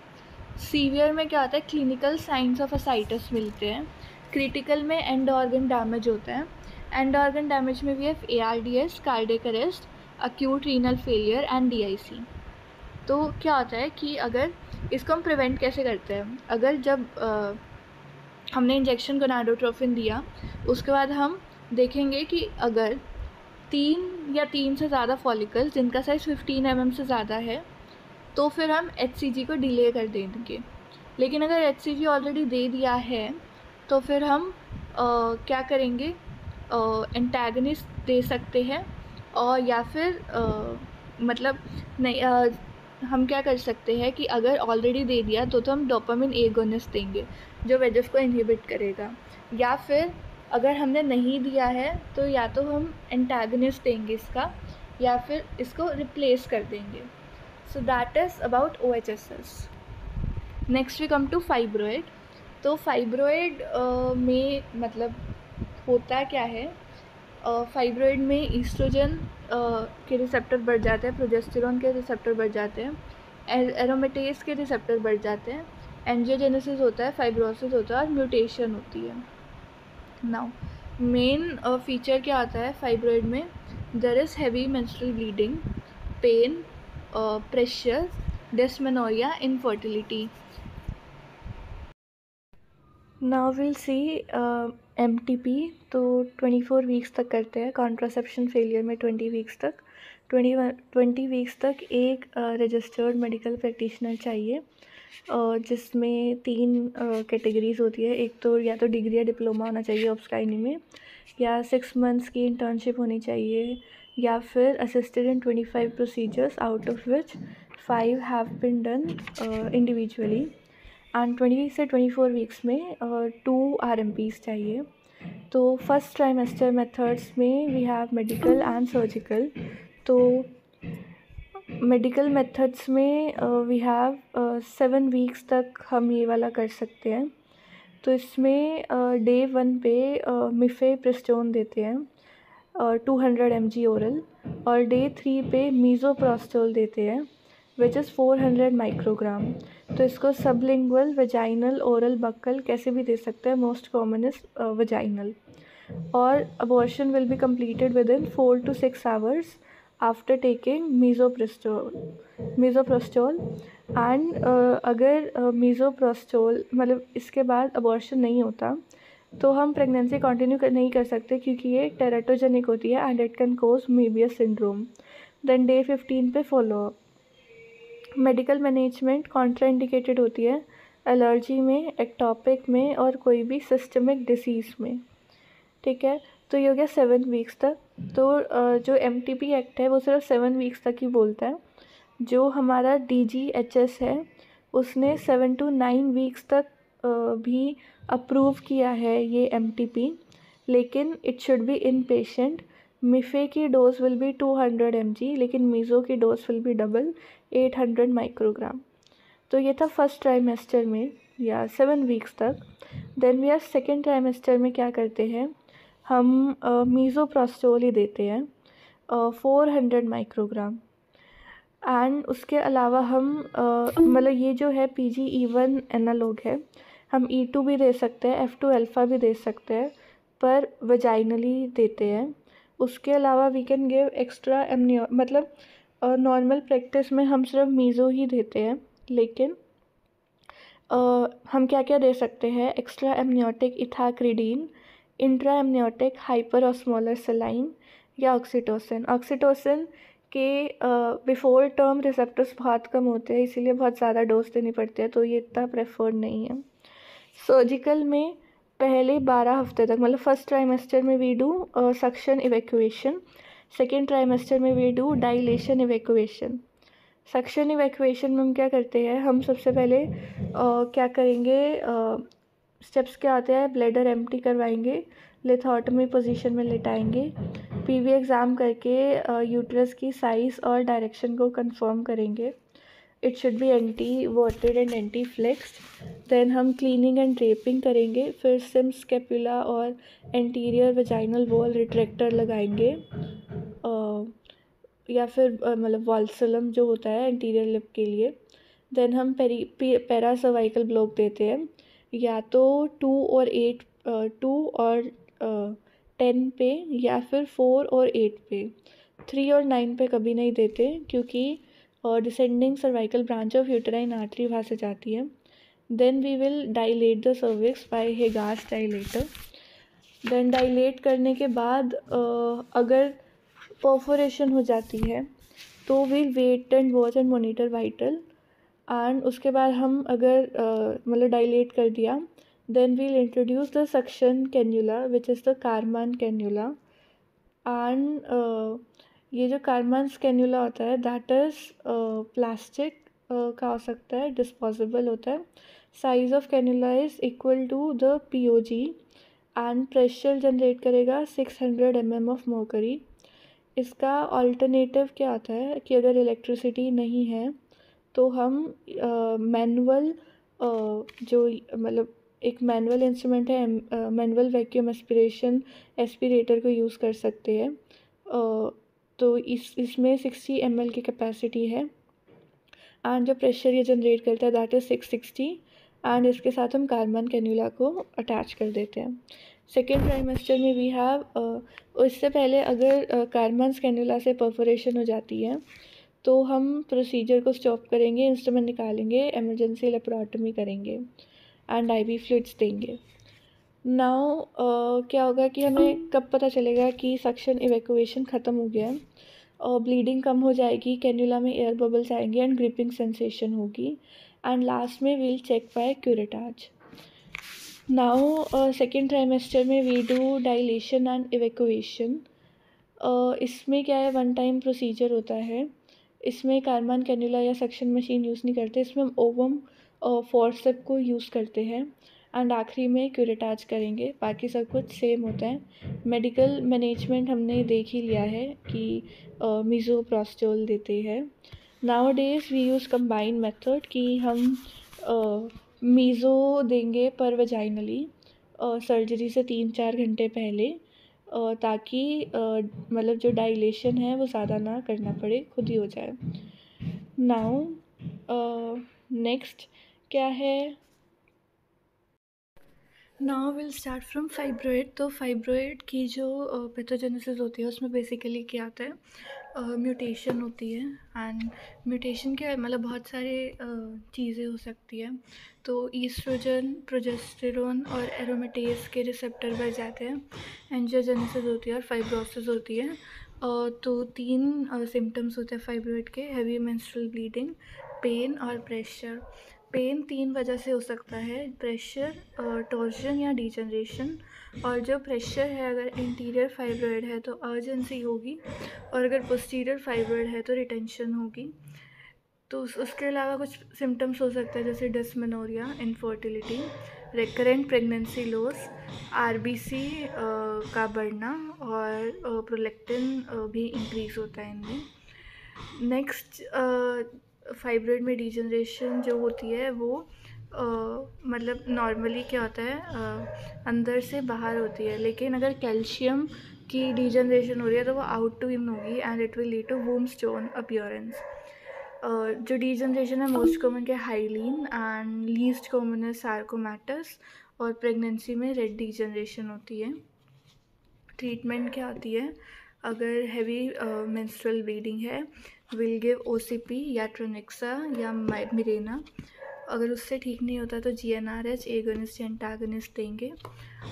सीवियर में क्या होता है? क्लिनिकल साइंस ऑफ असाइटिस मिलते हैं। क्रिटिकल में एंड ऑर्गन डैमेज होता है। एंड ऑर्गन डैमेज में भी है ARDS, cardiac arrest, acute renal failure and DIC। तो क्या होता है कि अगर इसको हम प्रिवेंट कैसे करते हैं? अगर जब हमने इंजेक्शन गोनाडोट्रोपिन दिया, उसके बाद हम देखेंगे कि अगर 3 या 3 से ज़्यादा फॉलिकल्स जिनका साइज़ 15 mm से ज़्यादा है, तो फिर हम HCG को डिले कर देंगे। लेकिन अगर HCG ऑलरेडी दे दिया है तो फिर हम क्या करेंगे? एंटागनिस्ट दे सकते हैं, और या फिर मतलब नहीं, हम क्या कर सकते हैं कि अगर ऑलरेडी दे दिया तो हम डोपामिन एगोनिस्ट देंगे जो VEGF को इनहिबिट करेगा, या फिर अगर हमने नहीं दिया है तो या तो हम एंटागनिस्ट देंगे इसका, या फिर इसको रिप्लेस कर देंगे। So that is about OHSS। Next we come to fibroid. तो फाइब्रॉइड में मतलब होता क्या है? फाइब्रॉइड में ईस्ट्रोजन के रिसेप्टर बढ़ जाते हैं, प्रोजेस्टेरॉन के रिसेप्टर बढ़ जाते हैं, एरोमेटेज के रिसेप्टर बढ़ जाते हैं, एंजियोजेनेसिस होता है, फाइब्रोसिस होता है और म्यूटेशन होती है। नाउ मेन फीचर क्या आता है फाइब्रॉइड में? There is heavy menstrual bleeding, pain, pressure, dysmenorrhoea, infertility. Now will see MTP। तो 24 वीक्स तक करते हैं, कॉन्ट्रासेप्शन फेलियर में 20 वीक्स तक। 20 वीक्स तक एक रजिस्टर्ड मेडिकल प्रैक्टिशनर चाहिए, जिसमें 3 कैटेगरीज होती है। एक तो या तो डिग्री या डिप्लोमा होना चाहिए ऑब्स्टाइनी में, या 6 मंथ्स की इंटर्नशिप होनी चाहिए, या फिर assisted in 25 procedures out of which 5 have been done individually. And 20 से 24 वीक्स में 2 RMPs चाहिए। तो फर्स्ट ट्राइमेस्टर मेथड्स में we have medical and surgical. तो मेडिकल मेथड्स में वी हैव 7 वीक्स तक हम ये वाला कर सकते हैं। तो इसमें डे 1 पे मिफेप्रिस्टोन देते हैं 200 mg ओरल, और डे 3 पे मीज़ोप्रोस्टोल देते हैं विच इज़ 400 माइक्रोग्राम। तो इसको सबलिंगुअल, वेजाइनल, ओरल, बक्कल कैसे भी दे सकते हैं, मोस्ट कॉमन इज वेजाइनल। और abortion will be completed within 4 to 6 hours after taking misoprostol. And अगर मीज़ोप्रोस्टोल मतलब इसके बाद अबॉर्शन नहीं होता तो हम प्रेगनेंसी कंटिन्यू नहीं कर सकते, क्योंकि ये टेराटोजेनिक होती है and it can cause Moebius syndrome. Then day 15 पे फॉलोअप। मेडिकल मैनेजमेंट कॉन्ट्राइंडिकेटेड होती है एलर्जी में, एक्टोपिक में, और कोई भी सिस्टमिक डिसीज़ में। ठीक है, तो ये हो गया 7 वीक्स तक। तो जो MTP एक्ट है वो सिर्फ 7 वीक्स तक ही बोलता है। जो हमारा DGHS है उसने 7 to 9 वीक्स तक भी अप्रूव किया है ये MTP, लेकिन it should be in patient. Mife की डोज विल बी 200 mg, लेकिन मीज़ो की dose will be double 800 microgram. तो ये था फर्स्ट ट्राइमेस्टर में। या 7 वीक्स तक। Then we are second trimester में क्या करते हैं, हम मीज़ोप्रोस्टोल ही देते हैं 400 माइक्रोग्राम। एंड उसके अलावा हम मतलब ये जो है PGE1 एनालॉग है, हम E2 भी दे सकते हैं, F2 अल्फ़ा भी दे सकते हैं, पर वजाइनली देते हैं। उसके अलावा वी कैन गिव एक्स्ट्रा एमनियो, मतलब नॉर्मल प्रैक्टिस में हम सिर्फ मीज़ो ही देते हैं, लेकिन हम क्या क्या दे सकते हैं, extra amniotic ethacridine, intra amniotic hyper osmolar saline या ऑक्सीटोसिन। ऑक्सीटोसिन के बिफोर टर्म रिसेप्टर्स बहुत कम होते हैं, इसीलिए बहुत ज़्यादा डोज देनी पड़ती है, तो ये इतना प्रेफर्ड नहीं है। सर्जिकल में पहले 12 हफ्ते तक, मतलब फर्स्ट ट्राइमेस्टर में we do suction evacuation, second trimester में we do dilation evacuation. Suction evacuation में हम क्या करते हैं, हम सबसे पहले क्या करेंगे, स्टेप्स क्या आते हैं, ब्लैडर एम्प्टी करवाएंगे, लिथोटमी पोजीशन में लेटाएंगे, PV एग्ज़ाम करके यूट्रस की साइज़ और डायरेक्शन को कंफर्म करेंगे। It should be anteverted and anteflexed. Then हम क्लीनिंग एंड ड्रेपिंग करेंगे, फिर सिम स्केपुला और एंटीरियर वेजाइनल वॉल रिट्रैक्टर लगाएंगे, या फिर मतलब वॉल्सलम जो होता है एंटीरियर लिप के लिए। देन हम पैरा सर्वाइकल ब्लॉक देते हैं, या तो 2 और 10 पे, या फिर 4 और 8 पे। 3 और 9 पे कभी नहीं देते, क्योंकि descending cervical branch of uterine artery वहाँ से जाती है। Then we will dilate the cervix by Hegar's dilator. Then dilate करने के बाद अगर परफोरेशन हो जाती है तो we'll wait and watch and monitor vital. And उसके बाद हम अगर मतलब डायलेट कर दिया, then we'll introduce the suction cannula which is the Karman cannula. And ये जो कारमान कैन्यूला होता है दैट इज़ प्लास्टिक का हो सकता है, डिस्पोजेबल होता है। Size of cannula is equal to the POG and pressure generate करेगा 600 mm ऑफ मर्करी। इसका अल्टरनेटिव क्या होता है कि अगर इलेक्ट्रिसिटी नहीं है तो हम मैनुअल जो मतलब एक मैनुअल इंस्ट्रूमेंट है, मैनुअल वैक्यूम एस्पिरेशन एस्पिरेटर को यूज़ कर सकते हैं। तो इसमें 60 ml की कैपेसिटी है, एंड जो प्रेशर ये जनरेट करता है दैट इज़ 660। एंड इसके साथ हम कारमान कैन्यूला को अटैच कर देते हैं। सेकेंड ट्राइमेस्टर में वी हैव, इससे पहले अगर कारमान कैन्यूला से परफोरेशन हो जाती है तो हम प्रोसीजर को स्टॉप करेंगे, इंस्ट्रूमेंट निकालेंगे, एमरजेंसी लेप्रोटमी करेंगे एंड IV फ्लूइड्स देंगे। नाउ क्या होगा कि हमें कब पता चलेगा कि सक्शन इवैक्यूएशन ख़त्म हो गया है, और ब्लीडिंग कम हो जाएगी, कैन्यूला में एयर बबल्स आएंगे एंड ग्रिपिंग सेंसेशन होगी, एंड लास्ट में we'll check by curettage. Now second trimester में we do dilation and evacuation. इसमें क्या है, 1 टाइम प्रोसीजर होता है, इसमें कारमान कैन्यूला या सक्शन मशीन यूज़ नहीं करते, इसमें हम ओवम फोर्सेप को यूज़ करते हैं, एंड आखिरी में क्यूरेटाज करेंगे। बाकी सब कुछ सेम होता है। मेडिकल मैनेजमेंट हमने देख ही लिया है कि मीज़ोप्रोस्टोल देते हैं। Nowadays we use combined method कि हम मीज़ो देंगे पर वजाइनली सर्जरी से 3-4 घंटे पहले, ताकि मतलब जो डाइलेशन है वो ज़्यादा ना करना पड़े, खुद ही हो जाए। नाउ नेक्स्ट क्या है, now will start from fibroid. तो फाइब्रॉइड की जो पैथोजेनेसिस होती है उसमें बेसिकली क्या आता है, म्यूटेशन होती है। एंड म्यूटेशन क्या है, मतलब बहुत सारे चीज़ें हो सकती है। तो ईस्ट्रोजन, प्रोजेस्टेरोन और एरोमेटेज के रिसेप्टर बढ़ जाते हैं, एंजियोजेनेसिस होती है और फाइब्रोसिस होती है। तो 3 सिम्टम्स होते हैं फाइब्रॉइड के, हैवी मेंस्ट्रुअल ब्लीडिंग, पेन और प्रेशर। पेन 3 वजह से हो सकता है, प्रेशर, टॉर्जन या डिजनरेशन। और जो प्रेशर है अगर इंटीरियर फाइब्रॉइड है तो अर्जेंसी होगी, और अगर पोस्टीरियर फाइब्रॉइड है तो रिटेंशन होगी। तो उसके अलावा कुछ सिम्टम्स हो सकते हैं जैसे dysmenorrhoea, infertility, recurrent pregnancy loss, RBC का बढ़ना, और प्रोलैक्टिन भी इंक्रीज़ होता है इनमें। नेक्स्ट फाइब्रॉइड में डिजनरेशन जो होती है वो मतलब नॉर्मली क्या होता है, अंदर से बाहर होती है, लेकिन अगर कैल्शियम की डिजनरेशन हो रही है तो वो आउट टू इन होगी and it will lead to womb stone appearance. जो डिजनरेशन है मोस्ट कॉमन क्या हाइलीन एंड लीस्ट कॉमन है सार्कोमेटस, और प्रेगनेंसी में रेड डिजनरेशन होती है। ट्रीटमेंट क्या होती है, अगर हैवी मेंस्ट्रुअल ब्लीडिंग है विल गिव ओसीपी या ट्रोनिक्सा या मिरेना। अगर उससे ठीक नहीं होता तो जीएनआरएच एगोनिस्ट या एंटागोनिस्ट देंगे।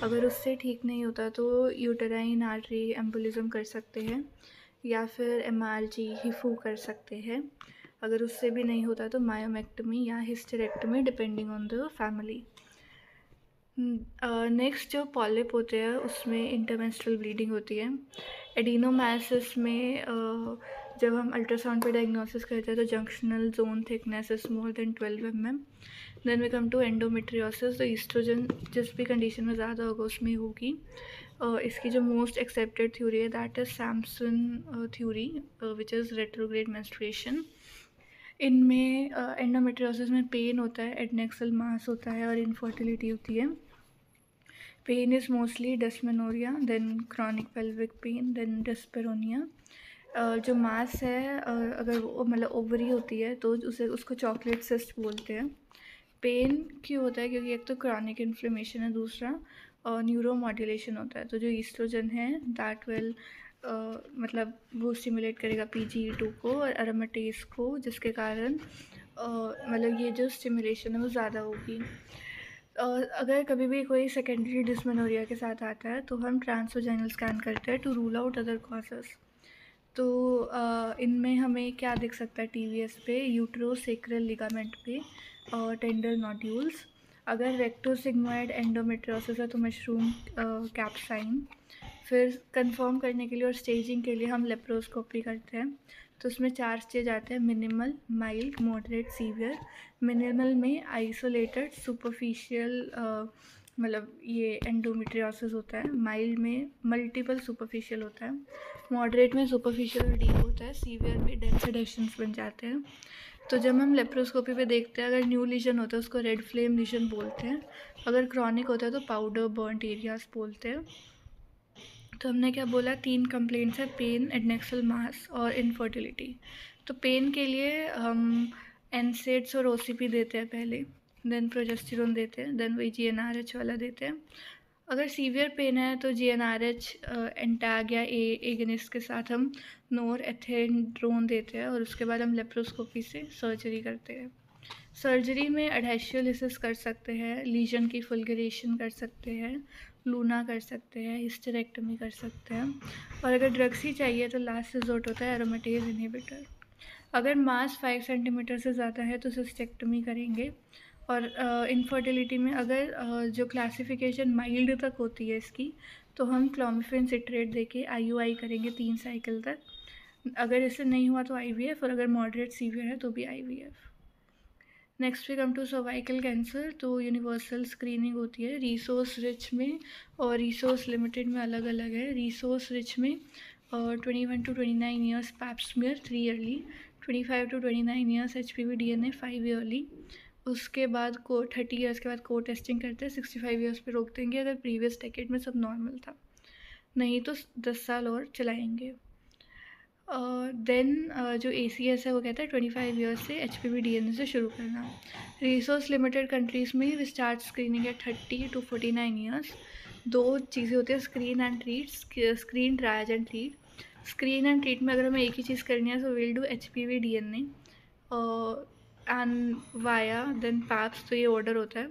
अगर उससे ठीक नहीं होता तो यूटेराइन आर्टरी एम्बोलिज्म कर सकते हैं या फिर एमआरजी हिफू कर सकते हैं। अगर उससे भी नहीं होता तो मायोमेक्टमी या hysterectomy depending on the family. Next जो पॉलिप होते हैं उसमें इंटरमेंस्ट्रुअल ब्लीडिंग होती है। एडिनोमायोसिस में जब हम अल्ट्रासाउंड पे डायग्नोसिस करते हैं तो junctional zone thickness is more than 12 mm। Then we come to endometriosis, तो ईस्ट्रोजन जिस भी कंडीशन में ज़्यादा होगा उसमें होगी। इसकी जो मोस्ट एक्सेप्टेड थ्योरी है that is Samson theory which is retrograde menstruation. इनमें एंडोमेट्रियोसिस में पेन होता है, एडनेक्सल मास होता है और इनफर्टिलिटी होती है। Pain is mostly dysmenorrhoea, then chronic pelvic pain, then dyspareunia. जो मास है अगर वो मतलब ओवरी होती है तो उसको चॉकलेट सिस्ट बोलते हैं। पेन क्यों होता है, क्योंकि एक तो क्रॉनिक इन्फ्लेमेशन है, दूसरा न्यूरो मॉड्यूलेशन होता है। तो जो ईस्ट्रोजन है दैट विल मतलब वो स्टिमुलेट करेगा PGE2 को और अरोमेटेज को, जिसके कारण मतलब ये जो स्टिमुलेशन है वो ज़्यादा होगी। अगर कभी भी कोई सेकेंडरी डिस्मेनोरिया के साथ आता है तो हम ट्रांसवाजाइनल स्कैन करते हैं to rule out other causes. तो इनमें हमें क्या दिख सकता है TVS पे, यूट्रोसेक्रल लिगामेंट पे और टेंडर नोड्यूल्स। अगर रेक्टोसिग्मोइड एंडोमेट्रियोसिस है तो मशरूम कैप्साइन। फिर कंफर्म करने के लिए और स्टेजिंग के लिए हम लेप्रोस्कोपी करते हैं। तो उसमें 4 स्टेज आते हैं, minimal, mild, moderate, severe. Minimal में आइसोलेटेड सुपरफिशियल मतलब ये एंडोमेट्रियोसिस होता है। माइल्ड में मल्टीपल सुपरफिशियल होता है। मॉडरेट में सुपरफिशियल और डीप होता है। सीवियर में डेंस एडेशंस बन जाते हैं। तो जब हम लेप्रोस्कोपी पे देखते हैं, अगर न्यू लीजन होता है उसको रेड फ्लेम लीजन बोलते हैं। अगर क्रॉनिक होता है तो पाउडर बर्नट एरियाज बोलते हैं। तो हमने क्या बोला, 3 कंप्लेंट्स है, पेन, एडनेक्सल मास और इनफर्टिलिटी। तो पेन के लिए हम एनसेड्स और OCP देते हैं पहले, देन प्रोजेस्टेरोन देते हैं, देन वही GnRH वाला देते हैं। अगर सीवियर पेन है तो GnRH एंटाग या एगनिस्ट के साथ हम नोर एथेड्रोन देते हैं और उसके बाद हम लेप्रोस्कोपी से सर्जरी करते हैं। सर्जरी में एडहेशियोलिसिस कर सकते हैं, लीजन की फुलगरेशन कर सकते हैं, लूना कर सकते हैं, हिस्टेरेक्टमी कर सकते हैं, और अगर ड्रग्स ही चाहिए तो लास्ट रिजोर्ट होता है एरोमेटेज इनहिबिटर। अगर मास 5 सेंटीमीटर से ज़्यादा है तो सिस्टेक्टमी करेंगे। और इनफर्टिलिटी में अगर जो क्लासिफिकेशन माइल्ड तक होती है इसकी, तो हम क्लोमिफेन सिट्रेट देके IUI करेंगे 3 साइकिल तक। अगर इससे नहीं हुआ तो IVF, और अगर मॉडरेट सीवियर है तो भी IVF। Next we come to cervical cancer. तो यूनिवर्सल स्क्रीनिंग होती है रिसोर्स रिच में और रिसोर्स लिमिटेड में, अलग अलग है। रिसोर्स रिच में 21 to 29 years pap smear 3 yearly, 25 to 29 years HPV DNA 5 yearly. उसके बाद को 30 ईयर्स के बाद को टेस्टिंग करते हैं, 65 ईयर्स पे रोक देंगे अगर प्रीवियस डेकेड में सब नॉर्मल था, नहीं तो 10 साल और चलाएंगे। देन जो ACS है वो कहता है 25 ईयर्स से HPV DNA से शुरू करना। रिसोर्स लिमिटेड कंट्रीज़ में we start screening at 30 to 49 years. 2 चीज़ें होती है, screen and treat, screen, triage and treat. Screen and treat में अगर हमें एक ही चीज़ करनी है तो will do HPV DNA and via then paps, तो ये ऑर्डर होता है।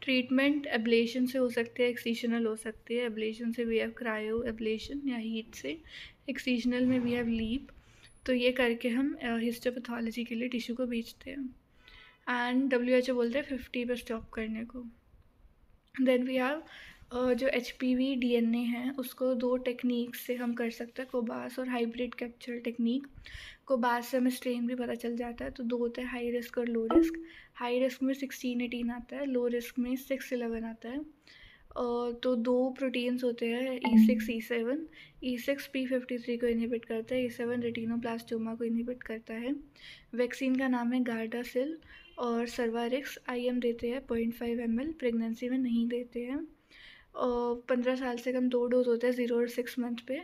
ट्रीटमेंट एब्लेशन से हो सकती है, एक्सीजनल हो सकती है। एब्लेशन से वी हैव क्रायो एब्लेशन या हीट से, एक्सीजनल में वी हैव लीप। तो ये करके हम हिस्टोपैथोलॉजी के लिए टिश्यू को भेजते हैं एंड WHO बोलते हैं 50 पे स्टॉप करने को। देन वी हैव जो HPV DNA है उसको 2 टेक्निक से हम कर सकते हैं, कोबास और हाइब्रिड कैप्चर टेक्निक। कोबास से हमें स्ट्रेन भी पता चल जाता है। तो 2 होते हैं, हाई रिस्क और लो रिस्क। हाई रिस्क में 16-18 आता है, लो रिस्क में 6-11 आता है। तो 2 प्रोटीन्स होते हैं, E6 E7। E6 P53 को इनहिबिट करता है, E7 रेटिनोब्लास्टोमा को इनहिबिट करता है। वैक्सीन का नाम है गार्डासिल और सर्वारिक्स IM देते हैं 0.5 ml, प्रेगनेंसी में नहीं देते हैं। और 15 साल से कम 2 डोज होते हैं 0 और 6 मंथ पे।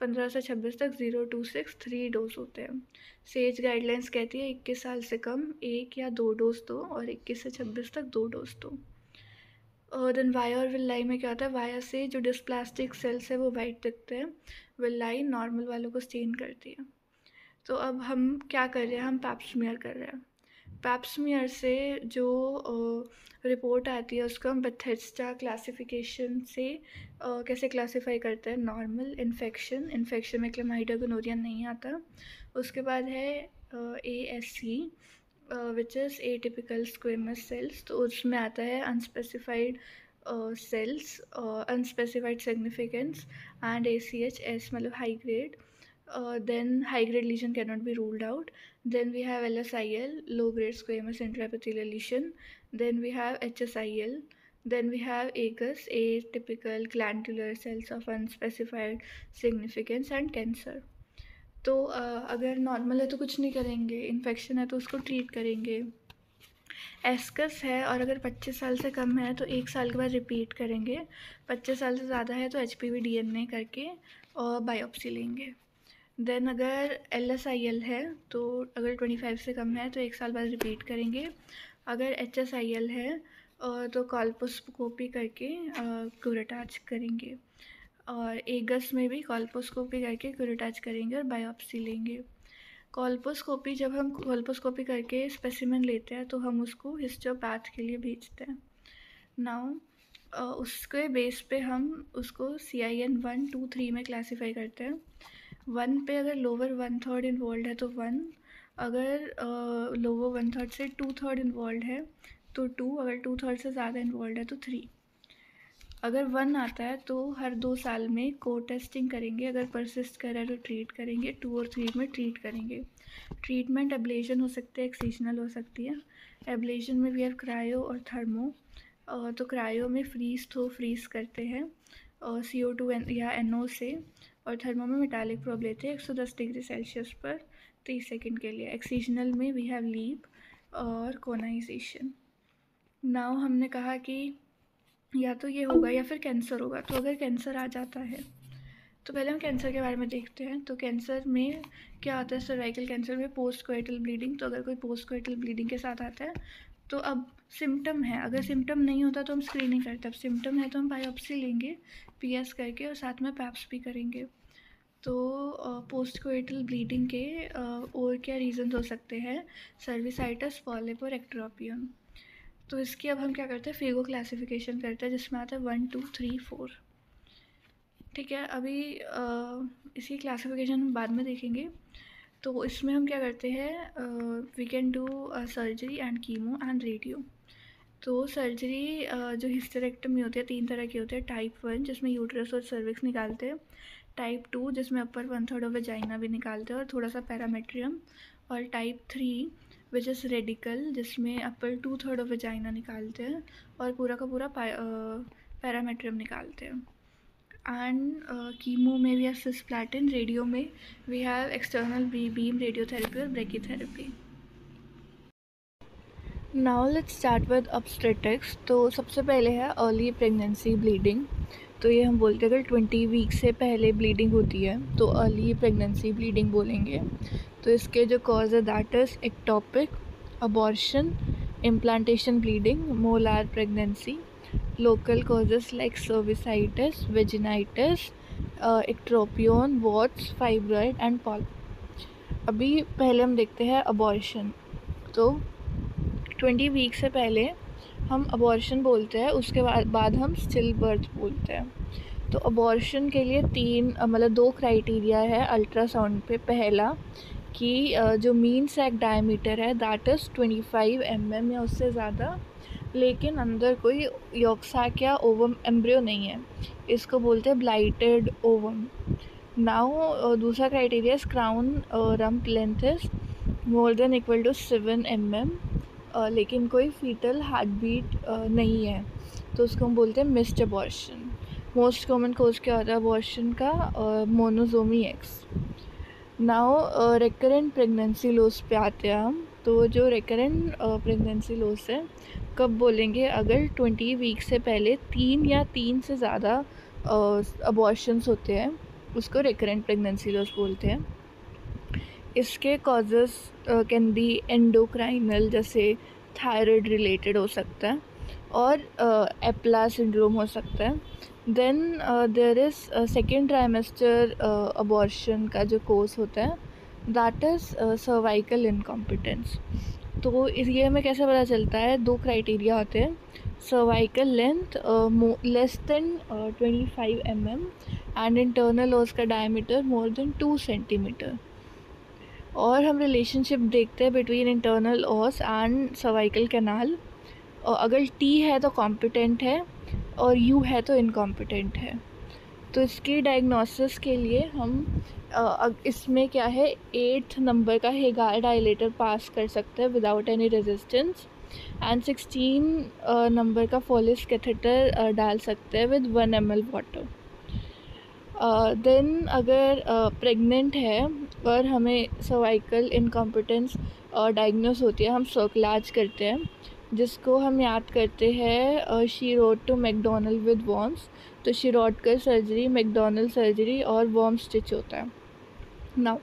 15 से 26 तक 0 to 6 3 डोज होते हैं। सेज गाइडलाइंस कहती है 21 साल से कम 1 या 2 डोज दो, और 21 से 26 तक 2 डोज दो। और देन वाया और विलाई में क्या होता है, वाया से जो डिस्प्लास्टिक सेल्स है वो वाइट दिखते हैं, विलाई नॉर्मल वालों को स्टेन करती है। तो अब हम क्या कर रहे हैं, हम पैप्समियर कर रहे हैं। पैप्समियर से जो रिपोर्ट आती है उसको हम बेथेस्डा क्लासिफिकेशन से कैसे क्लासीफाई करते हैं, नॉर्मल, इन्फेक्शन में क्लेमाइडिया गोनोरिया नहीं आता। उसके बाद है ASC which is atypical squamous cells, तो उसमें आता है unspecified cells, unspecified significance, and ACHS मतलब high grade. Then high grade lesion cannot be ruled out. Then we have LSIL, low grade squamous intraepithelial lesion. Then we have HSIL. Then we have AGUS, atypical glandular cells of unspecified significance, and cancer. तो अगर normal है तो कुछ नहीं करेंगे, infection है तो उसको ट्रीट करेंगे। एस्कस है और अगर 25 साल से कम है तो 1 साल के बाद रिपीट करेंगे। 25 साल से ज़्यादा है तो HPV DNA करके और बायोप्सी लेंगे। देन अगर LSIL है तो अगर 25 से कम है तो 1 साल बाद रिपीट करेंगे। अगर HSIL है तो कॉल्पोस्कोपी करके क्यूरेटाज करेंगे, और एगस में भी कॉल्पोस्कोपी करके क्यूरेटाज करेंगे और बायोप्सी लेंगे। कॉल्पोस्कोपी, जब हम कॉल्पोस्कोपी करके स्पेसिमेन लेते हैं तो हम उसको हिस्टोपैथ के लिए भेजते हैं। नाउ उसके बेस पे हम उसको CIN 1, 2, 3 में क्लासीफाई करते हैं। 1 पे अगर लोअर 1/3 इन्वॉल्व है तो 1, अगर लोअर 1/3 से 2/3 इन्वॉल्व है तो 2, अगर 2/3 से ज़्यादा इन्वॉल्व है तो 3। अगर 1 आता है तो हर 2 साल में को टेस्टिंग करेंगे, अगर परसिस्ट कर रहा है तो ट्रीट करेंगे, 2 और 3 में ट्रीट करेंगे। ट्रीटमेंट एब्लेशन हो सकते हैं, एक्सीजनल हो सकती है। एब्लेशन में वी हैव क्रायो और थर्मो। तो क्रायो में फ्रीज करते हैं CO2 या NO से, और थर्मो में मेटालिक प्रोब लेते हैं 110 डिग्री सेल्सियस पर 30 सेकेंड के लिए। एक्सीजनल में वी हैव लीप और कोनाइजेशन। नाउ हमने कहा कि या तो ये होगा या फिर कैंसर होगा। तो अगर कैंसर आ जाता है तो पहले हम कैंसर के बारे में देखते हैं। तो कैंसर में क्या होता है, सर्वाइकल कैंसर में पोस्ट कोइटल ब्लीडिंग। तो अगर कोई पोस्ट कोइटल ब्लीडिंग के साथ आता है तो अब सिम्टम है, अगर सिम्टम नहीं होता तो हम स्क्रीनिंग करते हैं। अब सिम्टम है तो हम बायोप्सी लेंगे PS करके, और साथ में पैप्स भी करेंगे। तो पोस्ट कोइटल ब्लीडिंग के और क्या रीजंस हो सकते हैं, सर्विसाइटिस, पॉलिप और एक्ट्रोपियन। तो इसकी अब हम क्या करते हैं, फिगो क्लासिफिकेशन करते हैं जिसमें आता है 1, 2, 3, 4। ठीक है, अभी इसकी क्लासिफिकेशन हम बाद में देखेंगे। तो इसमें हम क्या करते हैं, we can do surgery and chemo and radio. तो सर्जरी जो हिस्टेरेक्टमी होती है 3 तरह की होती है। टाइप 1 जिसमें यूट्रस और सर्विक्स निकालते हैं, टाइप 2 जिसमें अपर 1/3 ऑफ वेजाइना भी निकालते हैं और थोड़ा सा पैरामेट्रियम, और टाइप 3 विच इज़ रेडिकल जिसमें अपर 2/3 ऑफ वेजाइना निकालते हैं और पूरा का पूरा पैरामेट्रियम निकालते हैं। एंड कीमो में वी हैव सिस्प्लैटिन, रेडियो में we have external beam radiotherapy और brachytherapy. Now let's start with obstetrics. तो सबसे पहले है अर्ली प्रेगनेंसी ब्लीडिंग। तो ये हम बोलते हैं अगर 20 वीक से पहले ब्लीडिंग होती है तो अर्ली प्रेगनेंसी ब्लीडिंग बोलेंगे। तो इसके जो कॉज है that is ectopic, abortion, implantation bleeding, molar pregnancy, local causes like cervicitis, vaginitis, ectropion, warts, fibroid and polyp. अभी पहले हम देखते हैं अबॉर्शन। तो 20 वीक से पहले हम अबॉर्शन बोलते हैं, उसके बाद हम स्टिल बर्थ बोलते हैं। तो अबॉर्शन के लिए 2 क्राइटेरिया है अल्ट्रासाउंड पे। पहला कि जो मीन सैक डायमीटर है दैट इज़ 25 mm या उससे ज़्यादा, लेकिन अंदर कोई यॉक सैक या ओवम एम्ब्रियो नहीं है, इसको बोलते हैं ब्लाइटेड ओवम। नाउ दूसरा criteria is crown rump length is more than equal to 7 mm, लेकिन कोई फीटल हार्ट बीट नहीं है, तो उसको हम बोलते हैं missed abortion. Most common cause क्या होता है अबॉर्शन का, monosomy X. Now recurrent pregnancy loss पे आते हैं हम। तो जो रिकरेंट प्रेगनेंसी लॉस है कब बोलेंगे, अगर 20 वीक से पहले 3 या 3 से ज़्यादा अबॉर्शंस होते हैं, उसको रिकरेंट प्रेगनेंसी लॉस बोलते हैं। इसके कॉजेज़ कैन बी एंडोक्राइनल, जैसे थायराइड रिलेटेड हो सकता है, और एप्ला सिंड्रोम हो सकता है। Then there is second trimester abortion का जो कोर्स होता है, दैट इज़ सर्वाइकल इनकॉम्पिटेंस। तो इस ये हमें कैसे पता चलता है, 2 क्राइटेरिया होते हैं, cervical length less than 25 mm and internal ओस का डायमीटर मोर देन 2 सेंटीमीटर। और हम रिलेशनशिप देखते हैं बिटवीन इंटरनल ओस एंड सर्वाइकल कैनाल। अगर टी है तो कॉम्पिटेंट है और यू है तो इनकॉम्पिटेंट है। तो इसकी डायग्नोसिस के लिए हम इसमें क्या है, 8th नंबर का हेगार डायलेटर पास कर सकते हैं without any resistance, and 16 number का फॉलिस कैथेटर डाल सकते हैं विद 1 ml वाटर। देन अगर प्रेग्नेंट है और हमें सर्वाइकल इनकॉम्पिटेंस डायग्नोस होती है, हम सर्कलाज करते हैं, जिसको हम याद करते हैं शीरोड टू मैकडोनल्ड विद वॉर्म्स। तो शिरोडकर सर्जरी, मैकडोनल्ड सर्जरी और वॉर्म स्टिच होता है। नाउ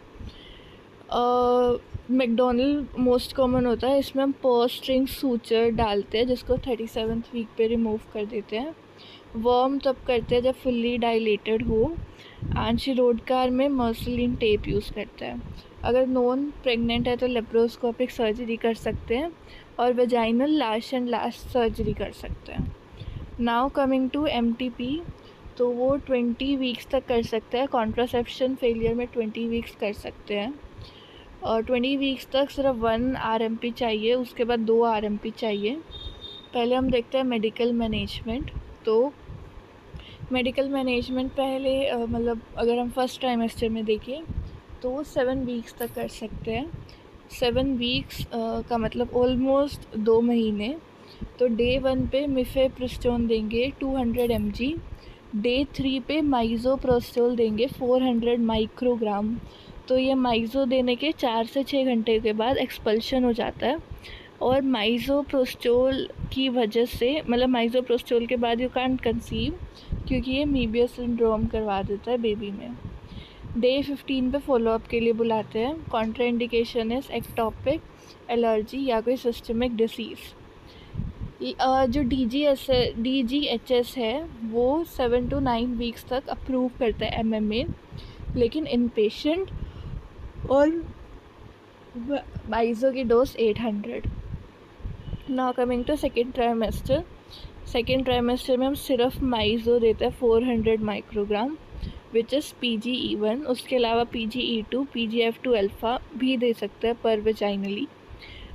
मैकडोनल्ड मोस्ट कॉमन होता है, इसमें हम पर्स स्ट्रिंग सूचर डालते हैं जिसको 37th वीक पे रिमूव कर देते हैं। वर्म तब करते हैं जब फुल्ली डायलेटेड हो, एंड शिरोडकार में मर्सलिन टेप यूज़ करते हैं। अगर नॉन प्रेग्नेंट है तो लेप्रोस्कोपिक सर्जरी कर सकते हैं और vaginal last and last surgery कर सकते हैं। नाउ कमिंग टू MTP, तो वो 20 वीक्स तक कर सकते हैं। कॉन्ट्रासेप्शन फेलियर में 20 वीक्स कर सकते हैं, और 20 वीक्स तक सिर्फ 1 RMP चाहिए, उसके बाद 2 RMP चाहिए। पहले हम देखते हैं मेडिकल मैनेजमेंट। तो मेडिकल मैनेजमेंट पहले मतलब अगर हम फर्स्ट ट्राइमेस्टर में देखें तो 7 वीक्स तक कर सकते हैं। 7 वीक्स का मतलब ऑलमोस्ट 2 महीने। तो डे 1 पे मिफेप्रिस्टोन देंगे 200 mg, डे 3 पे माइज़ोप्रोस्टोल देंगे 400 माइक्रोग्राम। तो ये माइज़ो देने के 4 से 6 घंटे के बाद एक्सपल्शन हो जाता है, और माइज़ोप्रोस्टोल की वजह से, मतलब माइज़ोप्रोस्टोल के बाद यू कांट कंसीव, क्योंकि ये मीबियस सिंड्रोम करवा देता है बेबी में। डे 15 पे फॉलोअप के लिए बुलाते हैं। कॉन्ट्राइंडिकेशन इज एक्टोपिक, एलर्जी या कोई सिस्टमिक डिसीज़। जो DGHS है वो 7 to 9 वीक्स तक अप्रूव करता है MMA, लेकिन इन पेशेंट, और माइज़ो की dose 800। Now coming to second trimester. Second trimester में हम सिर्फ माइज़ो देते हैं 400 माइक्रोग्राम विच इज़ PGE1। उसके अलावा PGE2, PGF2 अल्फ़ा भी दे सकते हैं पर vaginally,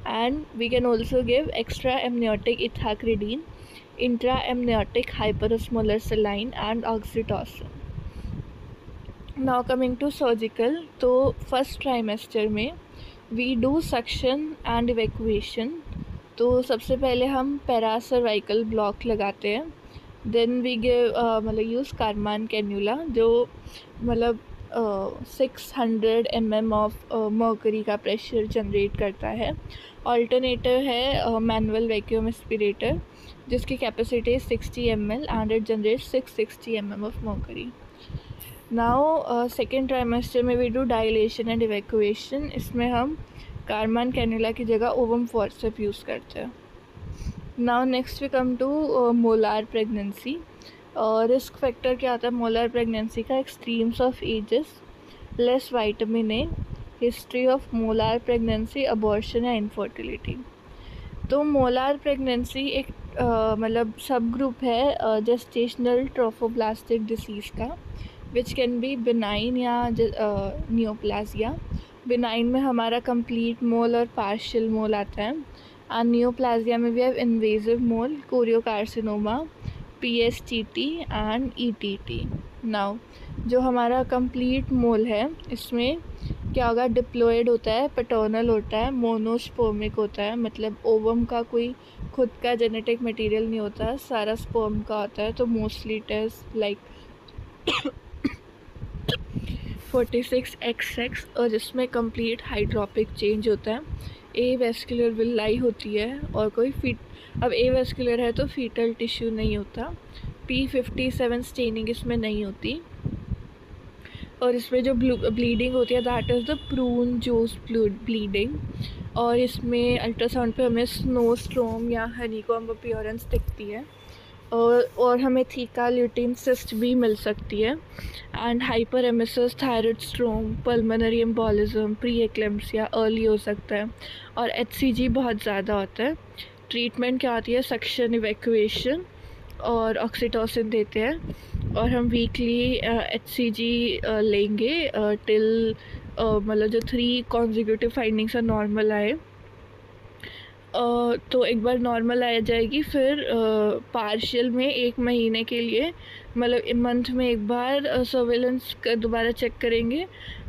and we can also give extra amniotic ethacridine, intra amniotic hyperosmolar saline and oxytocin. Now coming to surgical. तो फर्स्ट ट्राइमेस्टर में we do suction and evacuation. तो सबसे पहले हम पैरासर्वाइकल ब्लॉक लगाते हैं। देन वी गिव मतलब use Karman cannula, जो मतलब 600 mm ऑफ मर्करी का प्रेशर जनरेट करता है। ऑल्टरनेटिव है मैनुअल वैक्यूम एस्पिरेटर, जिसकी capacity 60 ml and it generates 660 mm of mercury. Now second trimester में we do dilation and evacuation. इसमें हम कारमान कैन्यूला की जगह ओवम फॉर्सेप यूज़ करते हैं। Now next we come to molar pregnancy. Risk factor क्या आता है मोलार प्रेगनेंसी का? Extremes of ages, less vitamin A, history of molar pregnancy, abortion या इनफर्टिलिटी। तो मोलार प्रेगनेंसी एक मतलब सब ग्रुप है जेस्टेशनल ट्रोफोब्लास्टिक डिसीज़ का, विच कैन बी बिनाइन या नियोप्लाजिया। बिनाइन में हमारा कंप्लीट मोल और पार्शियल मोल आता है, एंड नियोप्लाजिया में भी have invasive mole, choriocarcinoma, PSTT and ETT। Now जो हमारा कंप्लीट मोल है इसमें क्या होगा? डिप्लॉयड होता है, पैटर्नल होता है, मोनोस्पर्मिक होता है, मतलब ओवम का कोई खुद का जेनेटिक मटेरियल नहीं होता, सारा स्पर्म का होता है। तो mostly it is like 46XX और जिसमें कंप्लीट हाइड्रोपिक चेंज होता है, ए वेस्कुलर विलाई होती है और कोई अब ए वेस्कुलर है तो फीटल टिश्यू नहीं होता। P57 स्टेनिंग इसमें नहीं होती और इसमें जो ब्लीडिंग होती है that is the prune juice bleeding. और इसमें अल्ट्रासाउंड पे हमें स्नोस्ट्रोम या हनीकॉम्ब अपीयरेंस दिखती है और हमें थीका ल्यूटीन सिस्ट भी मिल सकती है and hyper emesis thyroid storm, pulmonary embolism, pre eclampsia early हो सकता है और HCG बहुत ज़्यादा होता है। ट्रीटमेंट क्या होती है, सक्शन इवैक्यूएशन और ऑक्सीटोसिन देते हैं और हम वीकली HCG लेंगे टिल मतलब जो 3 कॉन्जिक्यूटिव फाइंडिंग्स है नॉर्मल आए। तो एक बार नॉर्मल आ जाएगी फिर पार्शियल में 1 महीने के लिए मतलब मंथ में एक बार सर्वेलेंस दोबारा चेक करेंगे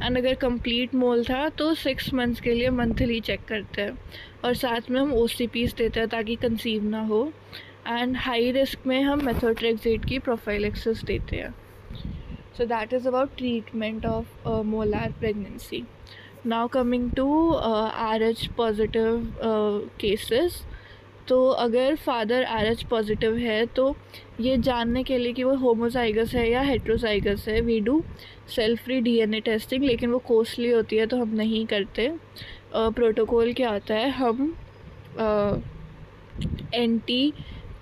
एंड अगर कंप्लीट मोल था तो 6 मंथ्स के लिए मंथली चेक करते हैं और साथ में हम OCPs देते हैं ताकि कंसीव ना हो एंड हाई रिस्क में हम मेथोट्रेक्सेट की प्रोफाइलैक्सिस देते हैं। So that is about treatment of molar pregnancy. Now coming to RH positive cases. तो अगर फादर RH पॉजिटिव है तो ये जानने के लिए कि वो होमोजाइगस है या हेट्रोजाइगस है we do cell free DNA testing, लेकिन वो कॉस्टली होती है तो हम नहीं करते। प्रोटोकॉल क्या आता है, हम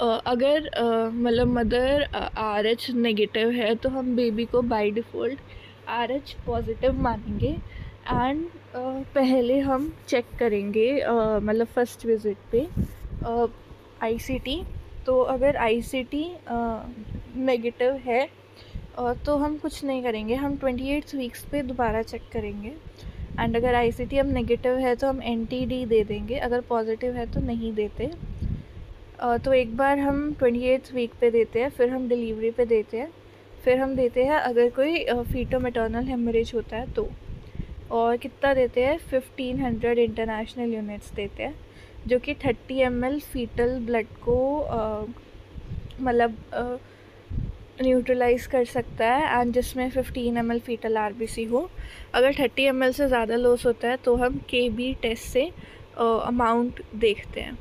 अगर मतलब मदर RH नेगेटिव है तो हम बेबी को बाय डिफ़ॉल्ट RH पॉजिटिव मानेंगे एंड पहले हम चेक करेंगे मतलब फर्स्ट विज़िट पे ICT। तो अगर ICT नेगेटिव है तो हम कुछ नहीं करेंगे, हम 28 वीक्स पे दोबारा चेक करेंगे एंड अगर ICT हम नेगेटिव है तो हम NTD दे देंगे, अगर पॉजिटिव है तो नहीं देते। तो एक बार हम 28 वीक पे देते हैं, फिर हम डिलीवरी पे देते हैं, फिर हम देते हैं अगर कोई फीटो मैटरनल हेमरेज होता है तो। और कितना देते हैं, 1500 इंटरनेशनल यूनिट्स देते हैं जो कि 30 ml फीटल ब्लड को मतलब न्यूट्रलाइज कर सकता है एंड जिसमें 15 ml फीटल RBC हो। अगर 30 ml से ज़्यादा लॉस होता है तो हम KB टेस्ट से अमाउंट देखते हैं।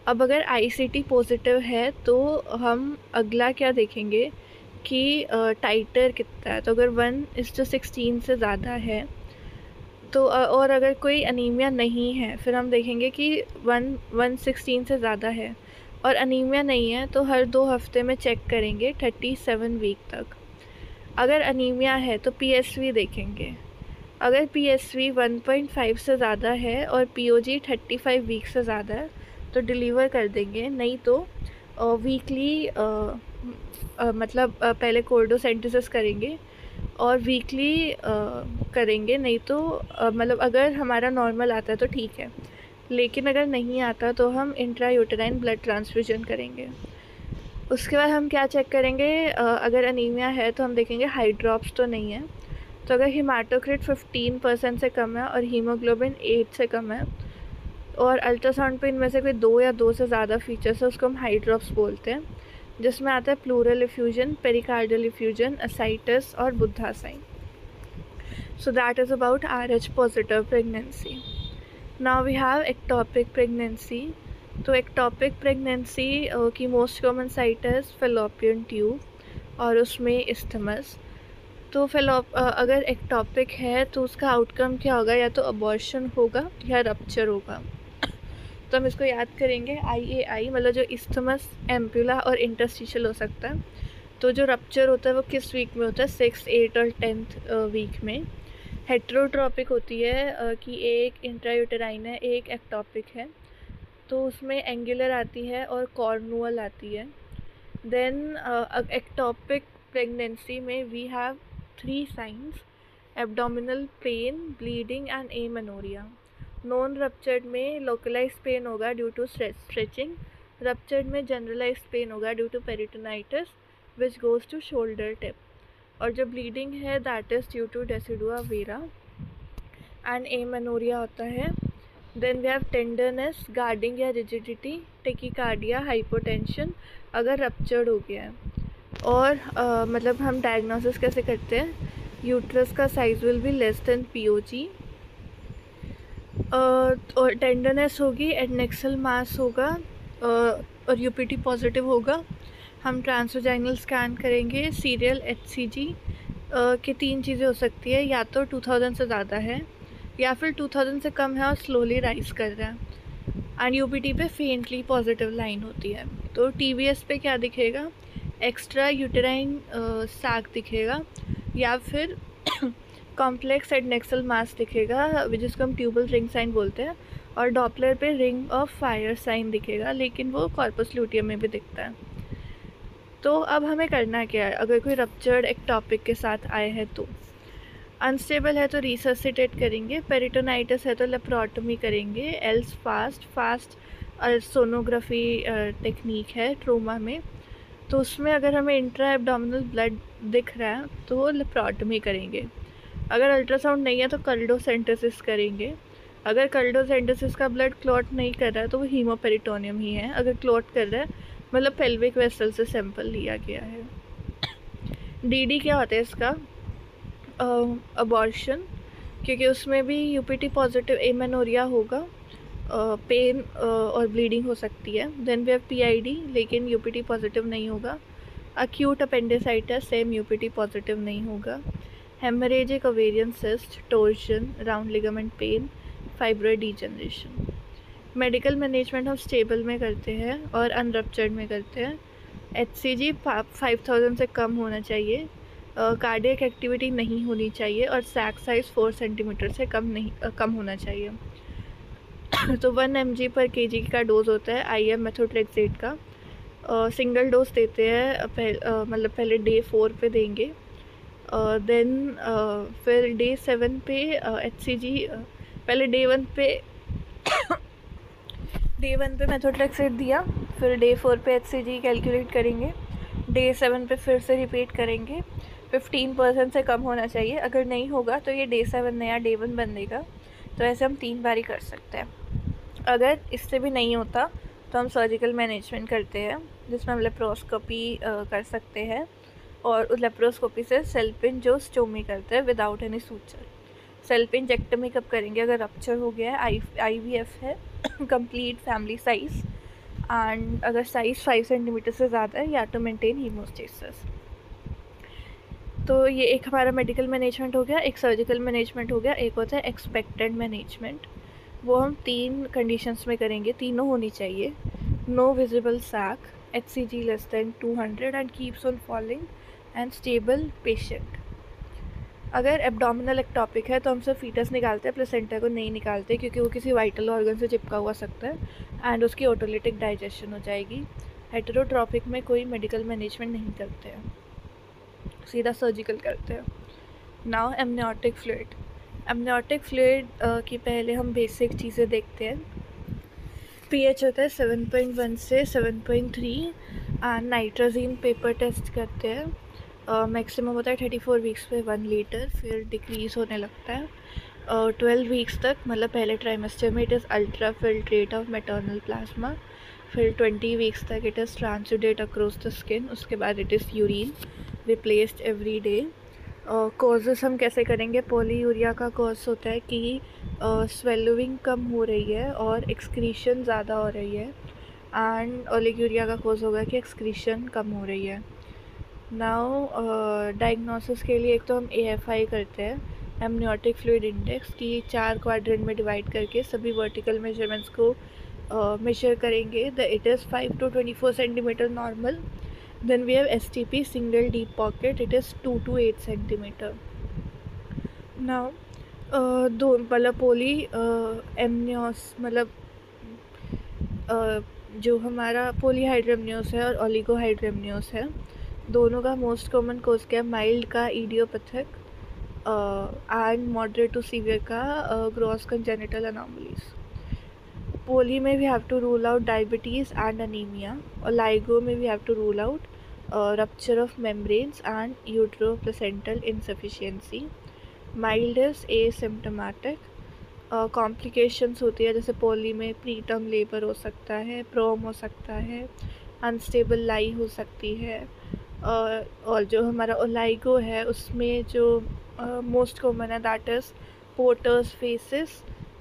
अब अगर ICT पॉजिटिव है तो हम अगला क्या देखेंगे कि टाइटर कितना है। तो अगर 1:16 से ज़्यादा है तो और अगर कोई अनीमिया नहीं है फिर हम देखेंगे कि 1:16 से ज़्यादा है और अनीमिया नहीं है तो हर 2 हफ्ते में चेक करेंगे 37 वीक तक। अगर अनीमिया है तो PSV देखेंगे, अगर PSV 1.5 से ज़्यादा है और POG 35 वीक से ज़्यादा है तो डिलीवर कर देंगे, नहीं तो वीकली मतलब पहले कोर्डोसेंटेसिस करेंगे और वीकली करेंगे, नहीं तो मतलब अगर हमारा नॉर्मल आता है तो ठीक है, लेकिन अगर नहीं आता तो हम इंट्रायूटेराइन ब्लड ट्रांसफ्यूजन करेंगे। उसके बाद हम क्या चेक करेंगे, अगर अनीमिया है तो हम देखेंगे हाइड्रॉप्स तो नहीं है। तो अगर हीमाटोक्रिट 15% से कम है और हीमोग्लोबिन 8 से कम है और अल्ट्रासाउंड पे इनमें से कोई 2 या 2 से ज़्यादा फीचर्स है उसको हम हाइड्रॉप्स बोलते हैं, जिसमें आता है pleural effusion, pericardial effusion, ascites और Buddha sign. So that is about RH positive pregnancy. Now we have ectopic pregnancy. तो एक्टोपिक प्रेगनेंसी की मोस्ट कॉमन साइट है फेलोपियन ट्यूब और उसमें इस्थमस। तो अगर एक्टोपिक है तो उसका आउटकम क्या होगा, या तो अबॉर्शन होगा या रप्चर होगा। तो हम इसको याद करेंगे IAI, मतलब जो इस्थमस, एम्पुला और इंटरस्टिशियल हो सकता है। तो जो रप्चर होता है वो किस वीक में होता है, 6, 8 और 10th वीक में। हेट्रोट्रॉपिक होती है कि एक इंट्रायूटेराइन है एक एक्टोपिक है, तो उसमें एंगुलर आती है और कॉर्नुअल आती है। देन एक्टोपिक प्रेगनेंसी में we have 3 signs, abdominal pain, bleeding and amenorrhoea. Non ruptured में लोकलाइज पेन होगा ड्यू टू स्ट्रेचिंग, रप्चर्ड में जनरलाइज पेन होगा due to peritonitis which goes to shoulder tip, और जो ब्लीडिंग है that is due to decidua vera and amenorrhoea होता है। Then we have tenderness, guarding या रिजिडिटी, टेकिकार्डिया, हाइपोटेंशन अगर ruptured हो गया है। और मतलब हम डायग्नोसिस कैसे करते हैं, यूट्रस का size will be less than POG, और टेंडरनेस होगी, एडनेक्सल मास होगा, और UPT पॉजिटिव होगा। हम ट्रांसवेजाइनल स्कैन करेंगे, सीरियल HCG की 3 चीज़ें हो सकती है, या तो 2000 से ज़्यादा है या फिर 2000 से कम है और स्लोली राइज कर रहा है, एंड UPT पे फेंटली पॉजिटिव लाइन होती है। तो TVS पे क्या दिखेगा, एक्स्ट्रा यूटेराइन सैक दिखेगा या फिर कॉम्प्लेक्स एडनेक्सल मास दिखेगा, जिसको हम ट्यूबल रिंग साइन बोलते हैं, और डॉपलर पे रिंग ऑफ फायर साइन दिखेगा, लेकिन वो कॉर्पस ल्यूटियम में भी दिखता है। तो अब हमें करना क्या है, अगर कोई रप्चर्ड एक्टोपिक के साथ आए हैं तो अनस्टेबल है तो रिससिटेट करेंगे, पेरिटोनाइटिस है तो लेप्रोटमी करेंगे, एल्स फास्ट सोनोग्राफी टेक्निक है ट्रोमा में, तो उसमें अगर हमें इंट्रा एब्डोमिनल ब्लड दिख रहा है तो लेप्रोटमी करेंगे। अगर अल्ट्रासाउंड नहीं है तो कल्डोसेंटेसिस करेंगे। अगर कल्डोसेंटेसिस का ब्लड क्लॉट नहीं कर रहा है तो वो हीमोपेरिटोनियम ही है। अगर क्लॉट कर रहा है मतलब पेल्विक वेसल से सैंपल लिया गया है। DD क्या होता है इसका, अबॉर्शन, क्योंकि उसमें भी UPT पॉजिटिव एमेनोरिया होगा, पेन और ब्लीडिंग हो सकती है। देन वी हैव PID, लेकिन UPT पॉजिटिव नहीं होगा। Acute appendicitis, same UPT positive नहीं होगा। Haemorrhagic ovarian cyst, torsion, round ligament pain, fibroid degeneration. Medical management हम स्टेबल में करते हैं और अनरप्चर्ड में करते हैं। HCG 5000 से कम होना चाहिए, कार्डियक एक्टिविटी नहीं होनी चाहिए, और सैक साइज 4 सेंटीमीटर से कम होना चाहिए। तो 1 mg पर kg का डोज होता है IM मेथोट्रेक्सेट का। सिंगल डोज देते हैं, मतलब पहले डे 4 पे देंगे, देन फिर डे 7 पे HCG, पहले डे 1 पे मेथोट्रेक्सेट दिया, फिर डे 4 पे HCG कैलकुलेट करेंगे, डे 7 पे फिर से रिपीट करेंगे। 15% से कम होना चाहिए, अगर नहीं होगा तो ये डे 7 नया डे 1 बनेगा। तो ऐसे हम 3 बार ही कर सकते हैं। अगर इससे भी नहीं होता तो हम सर्जिकल मैनेजमेंट करते हैं, जिसमें हम लेप्रोस्कोपी कर सकते हैं, और उस लेप्रोस्कोपी से सेल्पिन जो स्टोमी करते हैं विदाउट एनी सूचर। सेल्पिंजेक्टमी कब करेंगे, अगर रप्चर हो गया है, IVF है, कंप्लीट फैमिली साइज, एंड अगर साइज 5 सेंटीमीटर से ज़्यादा है, या तो मेंटेन हीमोस्टेसिस। तो ये एक हमारा मेडिकल मैनेजमेंट हो गया, एक सर्जिकल मैनेजमेंट हो गया, एक होता है एक्सपेक्टेड मैनेजमेंट। वो हम 3 कंडीशंस में करेंगे, तीनों होनी चाहिए। No visible sac, HCG less than 200 and keeps on falling, and stable patient. अगर एब्डोमिनल एक्टोपिक है तो हम सिर्फ फीटस निकालते हैं, प्लेसेंटा को नहीं निकालते, क्योंकि वो किसी वाइटल ऑर्गन से चिपका हुआ सकता है एंड उसकी ऑटोलिटिक डाइजेशन हो जाएगी। हेटेरोट्रॉपिक में कोई मेडिकल मैनेजमेंट नहीं करते हैं, सीधा सर्जिकल करते हैं। Now amniotic fluid. Amniotic fluid की पहले हम बेसिक चीज़ें देखते हैं। pH होता है 7.1 से 7.3, एंड नाइट्रोजीन पेपर टेस्ट करते हैं। मैक्सिमम होता है 34 वीक्स पे 1 लीटर, फिर डिक्रीज़ होने लगता है 12 वीक्स तक, मतलब पहले ट्राइमेस्टर में it is ultra filtrate of maternal plasma, फिर 20 वीक्स तक it is transudate across the skin, उसके बाद it is urine replaced every day. Causes हम कैसे करेंगे, पॉलीयूरिया का कॉज होता है कि स्वेलोइंग कम हो रही है और एक्सक्रीशन ज़्यादा हो रही है, एंड ओलिगोरिया का कॉज होगा कि एक्सक्रीशन कम हो रही है। नाउ डायग्नोसिस के लिए एक तो हम AFI करते हैं, एमनियोटिक फ्लूइड इंडेक्स, की 4 क्वाड्रेंट में डिवाइड करके सभी वर्टिकल मेजरमेंट्स को मेजर करेंगे। It is 5 to 24 centimetre normal. Then we have STP, single deep pocket, it is 2 to 8 centimeter. Now दो मतलब पोली एमनियोस, मतलब जो हमारा पोलीहाइड्रेमनियोस है और ओलिगोहाइड्रेमनियोस है, दोनों का मोस्ट कॉमन कोज क्या है, माइल्ड का idiopathic, and moderate to severe का ग्रॉस कंजेनिटल अनोमलीज। पोली में we have to rule out diabetes and anaemia, और लाइगो में we have to rule out rupture of membranes and uteroplacental insufficiency. Mild is asymptomatic. Complications होती है, जैसे पोली में preterm labour हो सकता है, प्रोम हो सकता है, अनस्टेबल लाई हो सकती है, और जो हमारा ओलाइगो है उसमें जो मोस्ट कॉमन है दैट इज़ पोर्टर्स फेसिस,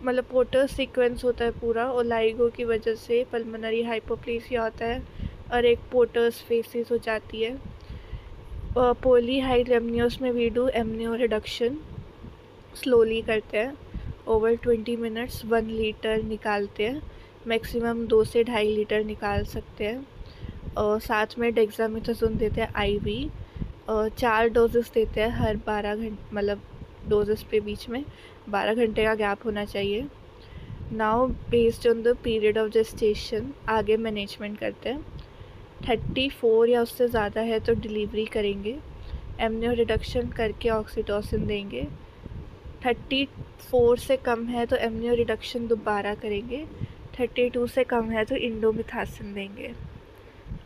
मतलब पोर्टर्स सीक्वेंस होता है पूरा, ओलाइगो की वजह से पल्मोनरी हाइपोप्लेसिया होता है और एक पोर्टर्स फेसिस हो जाती है। पॉलीहाइड्रेमनियोस में we do amnio reduction, slowly करते हैं, ओवर 20 मिनट्स 1 लीटर निकालते हैं, मैक्सिमम 2 से 2.5 लीटर निकाल सकते हैं। और साथ में डेक्सामेथासोन देते हैं आईवी, 4 डोजेस देते हैं हर 12 घंटे, मतलब डोजेस पे बीच में 12 घंटे का गैप होना चाहिए। Now based on the period of gestation आगे मैनेजमेंट करते हैं। 34 या उससे ज़्यादा है तो डिलीवरी करेंगे, एमनियो रिडक्शन करके ऑक्सीटोसिन देंगे। 34 से कम है तो एमनियो रिडक्शन दोबारा करेंगे। 32 से कम है तो इंडोमिथासिन देंगे,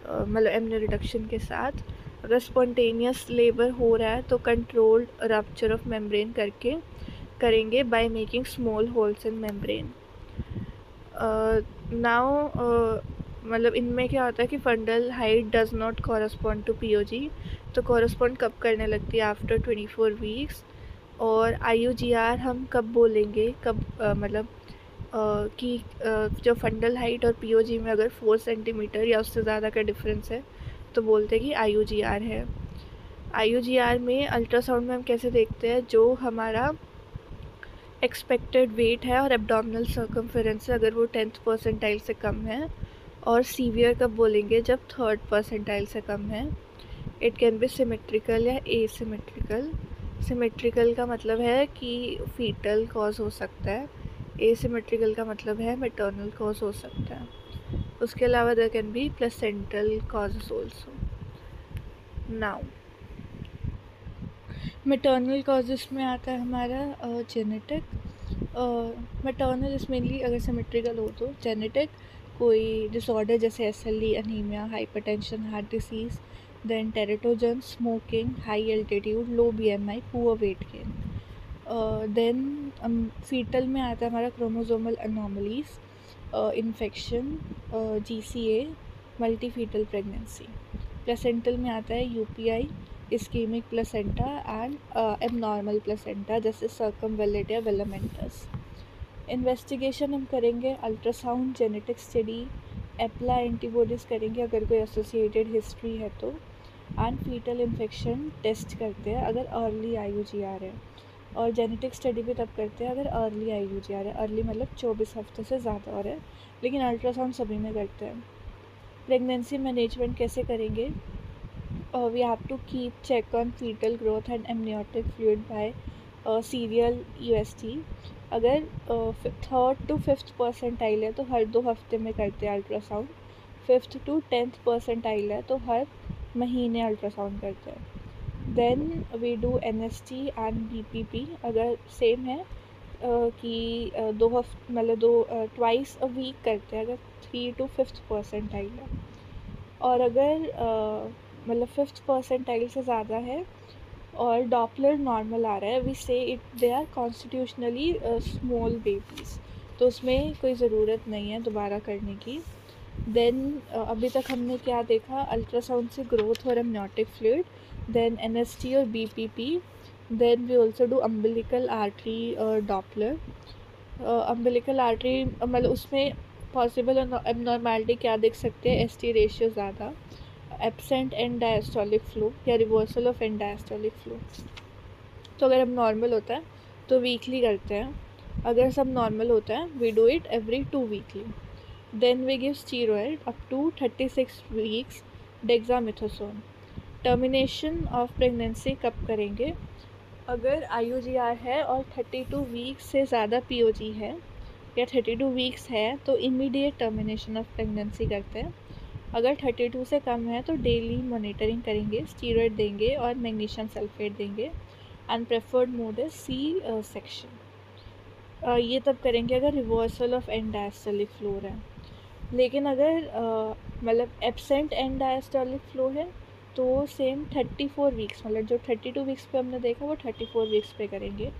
मतलब एमनियो रिडक्शन के साथ। अगर स्पॉन्टेनियस लेबर हो रहा है तो कंट्रोल्ड रप्चर ऑफ मेम्ब्रेन करके करेंगे by making small holes in membrane. Now मतलब इनमें क्या होता है कि fundal height does not correspond to POG, तो कॉरस्पॉन्ड कब करने लगती है? After 24 weeks. और IUGR हम कब बोलेंगे, कब मतलब कि जो फंडल हाइट और पीओजी में अगर 4 सेंटीमीटर या उससे ज़्यादा का डिफरेंस है तो बोलते हैं कि IUGR है। IUGR में अल्ट्रासाउंड में हम कैसे देखते हैं, जो हमारा एक्सपेक्टेड वेट है और एब्डोमिनल सर्कमफेरेंस है अगर वो 10th परसेंटाइल से कम है। और सीवियर कब बोलेंगे, जब 3rd परसेंटाइल से कम है। इट कैन बी सिमेट्रिकल या एसिमेट्रिकल। सिमेट्रिकल का मतलब है कि फीटल कॉज हो सकता है, एसिमेट्रिकल का मतलब है मैटरनल कॉज हो सकता है। उसके अलावा there can be placental causes also. Now maternal causes में आता है हमारा जेनेटिक। मैटरनल इस मेनली अगर सिमेट्रिकल हो तो जेनेटिक, कोई डिसऑर्डर जैसे SLE, anaemia, hypertension, heart disease, then teratogen, smoking, high altitude, low BMI, poor weight gain. Then fetal में आता है हमारा chromosomal anomalies, infection, GCA, multi fetal pregnancy. Placental में आता है UPI, ischaemic placenta and abnormal placenta जैसे circumvallate या वेलामेंटस। Investigation हम करेंगे अल्ट्रासाउंड, जेनेटिक स्टडी, एप्ला एंटीबॉडीज़ करेंगे अगर कोई एसोसिएटेड हिस्ट्री है तो, एंड फीटल इन्फेक्शन टेस्ट करते हैं अगर अर्ली IUGR है। और जेनेटिक स्टडी भी तब करते हैं अगर अर्ली IUGR है, अर्ली मतलब 24 हफ्ते से ज़्यादा और है, लेकिन अल्ट्रासाउंड सभी में करते हैं। प्रेगनेंसी मैनेजमेंट कैसे करेंगे? We have to keep check on fetal growth and amniotic fluid by serial UST। अगर 3rd to 5th परसेंटाइल है तो हर 2 हफ्ते में करते हैं ultrasound. 5th to 10th percentile है तो हर महीने अल्ट्रासाउंड करते हैं। Then we do NST and BPP अगर सेम है कि 2 हफ्ते मतलब ट्वाइस अ वीक करते हैं अगर 3 to 5th परसेंटाइल है। और अगर मतलब 5th परसेंटाइल से ज़्यादा है और डॉपलर नॉर्मल आ रहा है, we say it they are constitutionally small babies, तो उसमें कोई ज़रूरत नहीं है दोबारा करने की। देन अभी तक हमने क्या देखा, अल्ट्रासाउंड से ग्रोथ और एमनियोटिक फ्लूइड, देन NST और BPP, then we also do umbilical artery और डॉपलर। अम्बिलिकल आर्टरी मतलब उसमें पॉसिबल एबनॉर्मैलिटी क्या देख सकते हैं, ST रेशियो ज़्यादा, एब्सेंट एंड डायस्टोलिक फ्लो या reversal of end diastolic flow. तो अगर अब नॉर्मल होता है तो वीकली करते हैं, अगर सब नॉर्मल होता है we do it every 2 weekly. Then we give steroid up to 36 weeks, dexamethasone. Termination of pregnancy कब करेंगे? अगर IUGR है और 32 वीक्स से ज़्यादा POG है या 32 वीक्स है तो इमीडिएट टर्मिनेशन ऑफ प्रेगनेंसी करते हैं। अगर 32 से कम है तो डेली मॉनिटरिंग करेंगे, स्टीरॉयड देंगे और मैग्नीशियम सल्फेट देंगे, and preferred mode is C section. ये तब करेंगे अगर reversal of end diastolic flow है। लेकिन अगर मतलब एब्सेंट एंड डायस्टोलिक फ्लो है तो सेम 34 वीक्स, मतलब जो 32 वीक्स पे हमने देखा वो 34 वीक्स पे करेंगे।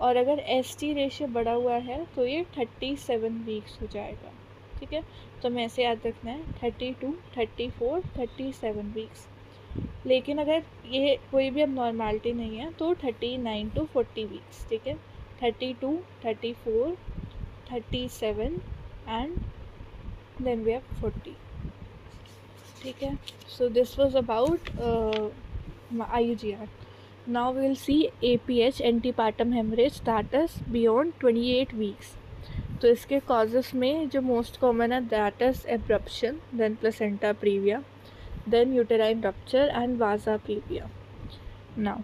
और अगर ST रेशियो बढ़ा हुआ है तो ये 37 वीक्स हो जाएगा। ठीक है, तो हमें ऐसे याद रखना है 32, 34, 37 वीक्स। लेकिन अगर ये कोई भी अब नॉर्मालिटी नहीं है तो 39 to 40 वीक्स, ठीक है, 32, 34, 37 एंड देन वी हैव 40, ठीक है. So this was about IUGR. Now we will see APH, antepartum hemorrhage, that is beyond 28 weeks. तो इसके causes में जो most common है that is abruption, then placenta previa, then uterine rupture and vasa previa. Now,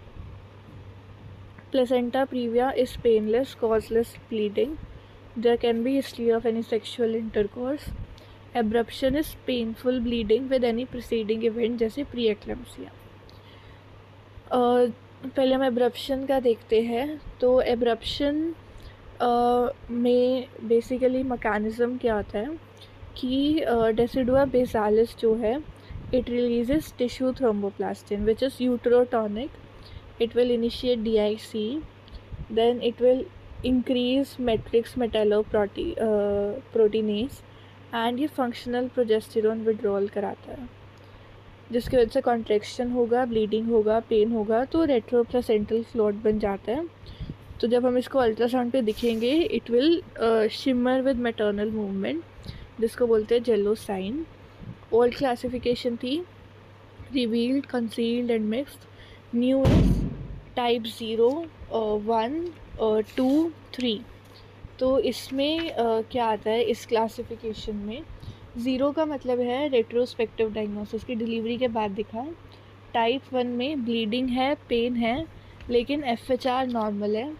placenta previa is painless, causeless bleeding. There can be history of any sexual intercourse. Abruption is painful bleeding with any preceding event जैसे preeclampsia. पहले हम abruption का देखते हैं. तो abruption में basically mechanism क्या होता है कि डेसिडुआ बेसालिस जो है it releases tissue thromboplastin which is uterotonic. It will initiate DIC, then it will increase matrix metalloproteinase and ये functional progesterone withdrawal कराता है, जिसकी वजह से कॉन्ट्रैक्शन होगा, ब्लीडिंग होगा, पेन होगा, तो रेट्रोप्लेसेंटल फ्लोट बन जाता है. तो जब हम इसको अल्ट्रासाउंड पे दिखेंगे it will shimmer with maternal movement, जिसको बोलते हैं जेलो साइन. ओल्ड क्लासिफिकेशन थी revealed, concealed and mixed. New is type 0, 1, 2, 3. तो इसमें क्या आता है इस क्लासिफिकेशन में, 0 का मतलब है रेट्रोस्पेक्टिव डायग्नोसिस की डिलीवरी के बाद दिखा. टाइप 1 में ब्लीडिंग है, पेन है, लेकिन FHR नॉर्मल है.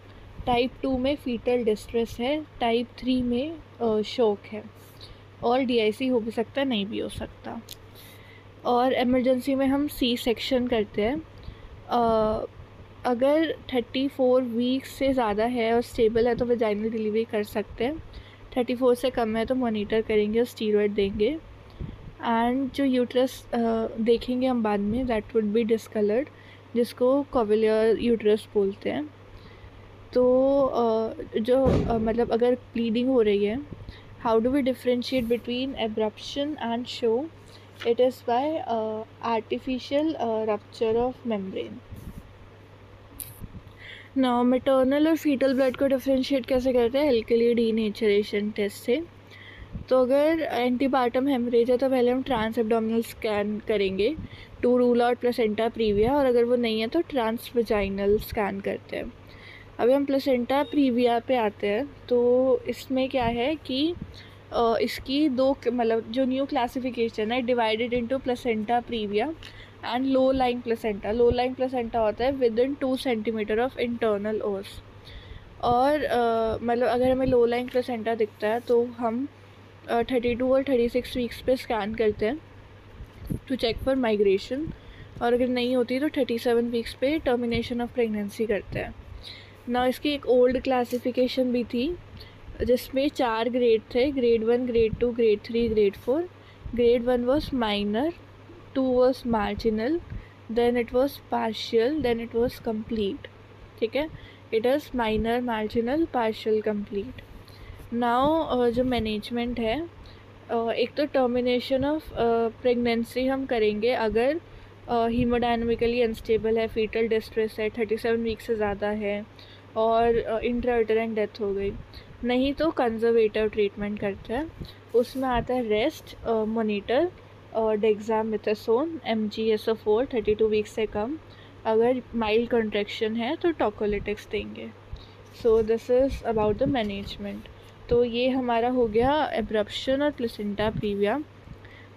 टाइप 2 में फीटल डिस्ट्रेस है. टाइप 3 में शोक है, और DIC हो भी सकता, नहीं भी हो सकता. और इमरजेंसी में हम C सेक्शन करते हैं. अगर 34 वीक्स से ज़्यादा है और स्टेबल है तो वेजाइनल डिलीवरी कर सकते हैं. 34 से कम है तो मॉनिटर करेंगे और स्टीरॉयड देंगे. एंड जो यूट्रस देखेंगे हम बाद में, दैट वुड बी डिस्कलर्ड, जिसको कोविलियर यूट्रस बोलते हैं. तो मतलब अगर ब्लीडिंग हो रही है, how do we differentiate between abruption and show? It is by artificial rupture of membrane. Now maternal और फीटल ब्लड को डिफ्रेंशिएट कैसे करते हैं? एल्कली डीनेचरेशन टेस्ट से. तो अगर एंटीपार्टम हेमरेज है तो पहले हम ट्रांस एब्डोमिनल स्कैन करेंगे to rule out placenta praevia, और अगर वो नहीं है तो ट्रांस वजाइनल स्कैन करते हैं. अभी हम प्लेसेंटा प्रीविया पे आते हैं. तो इसमें क्या है कि इसकी दो मतलब जो न्यू क्लासिफिकेशन है divided into placenta previa and low lying placenta. Low lying placenta होता है with in 2 centimetre of internal ores. और मतलब अगर हमें लो लाइंग प्लेसेंटा दिखता है तो हम 32 और 36 वीक्स पे स्कैन करते हैं टू चेक फॉर माइग्रेशन, और अगर नहीं होती तो 37 वीक्स पे टर्मिनेशन ऑफ प्रेगनेंसी करते हैं. ना इसकी एक ओल्ड क्लासिफिकेशन भी थी जिसमें 4 ग्रेड थे, grade 1, grade 2, grade 3, grade 4. Grade 1 was minor, 2 was marginal, then it was partial, then it was complete. ठीक है, it is minor, marginal, partial, complete. Now जो मैनेजमेंट है, एक तो टर्मिनेशन ऑफ प्रेगनेंसी हम करेंगे अगर हीमोडायनामिकली अनस्टेबल है, फीटल डिस्ट्रेस है, 37 वीक से ज़्यादा है, और इंट्रायूटेराइन डेथ हो गई. नहीं तो कंजर्वेटिव ट्रीटमेंट करते हैं. उसमें आता है rest, monitor, dexamethasone, MgSO4 32 week से कम. अगर माइल्ड कंट्रैक्शन है तो टोकोलिटिक्स देंगे. So this is about the management. तो ये हमारा हो गया एब्रप्शन और placenta praevia.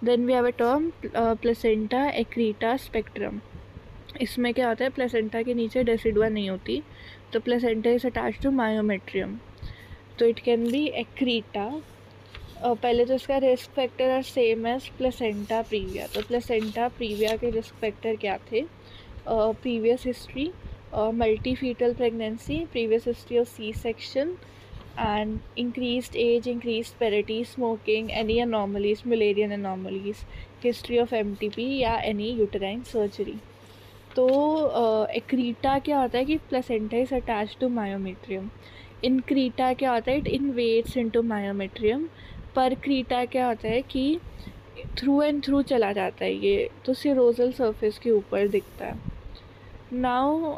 Then we have a term placenta accreta spectrum. इसमें क्या होता है, प्लेसेंटा के नीचे डेसिडुआ नहीं होती, तो placenta is attached to myometrium. तो इट कैन बी एक्रीटा. पहले तो इसका risk factor are same as placenta praevia. तो प्लेसेंटा प्रीविया के रिस्क फैक्टर क्या थे? Previous history, multi fetal pregnancy, previous history of C section, and increased age, increased parity, smoking, any anomalies, Mullerian anomalies, history of MTP या any uterine surgery. तो एक्रीटा क्या होता है कि placenta is attach to myometrium. Increta क्या होता है, it invades into myometrium. Percreta क्या होता है कि थ्रू एंड थ्रू चला जाता है ये, तो सिरोजल सरफेस के ऊपर दिखता है। नाउ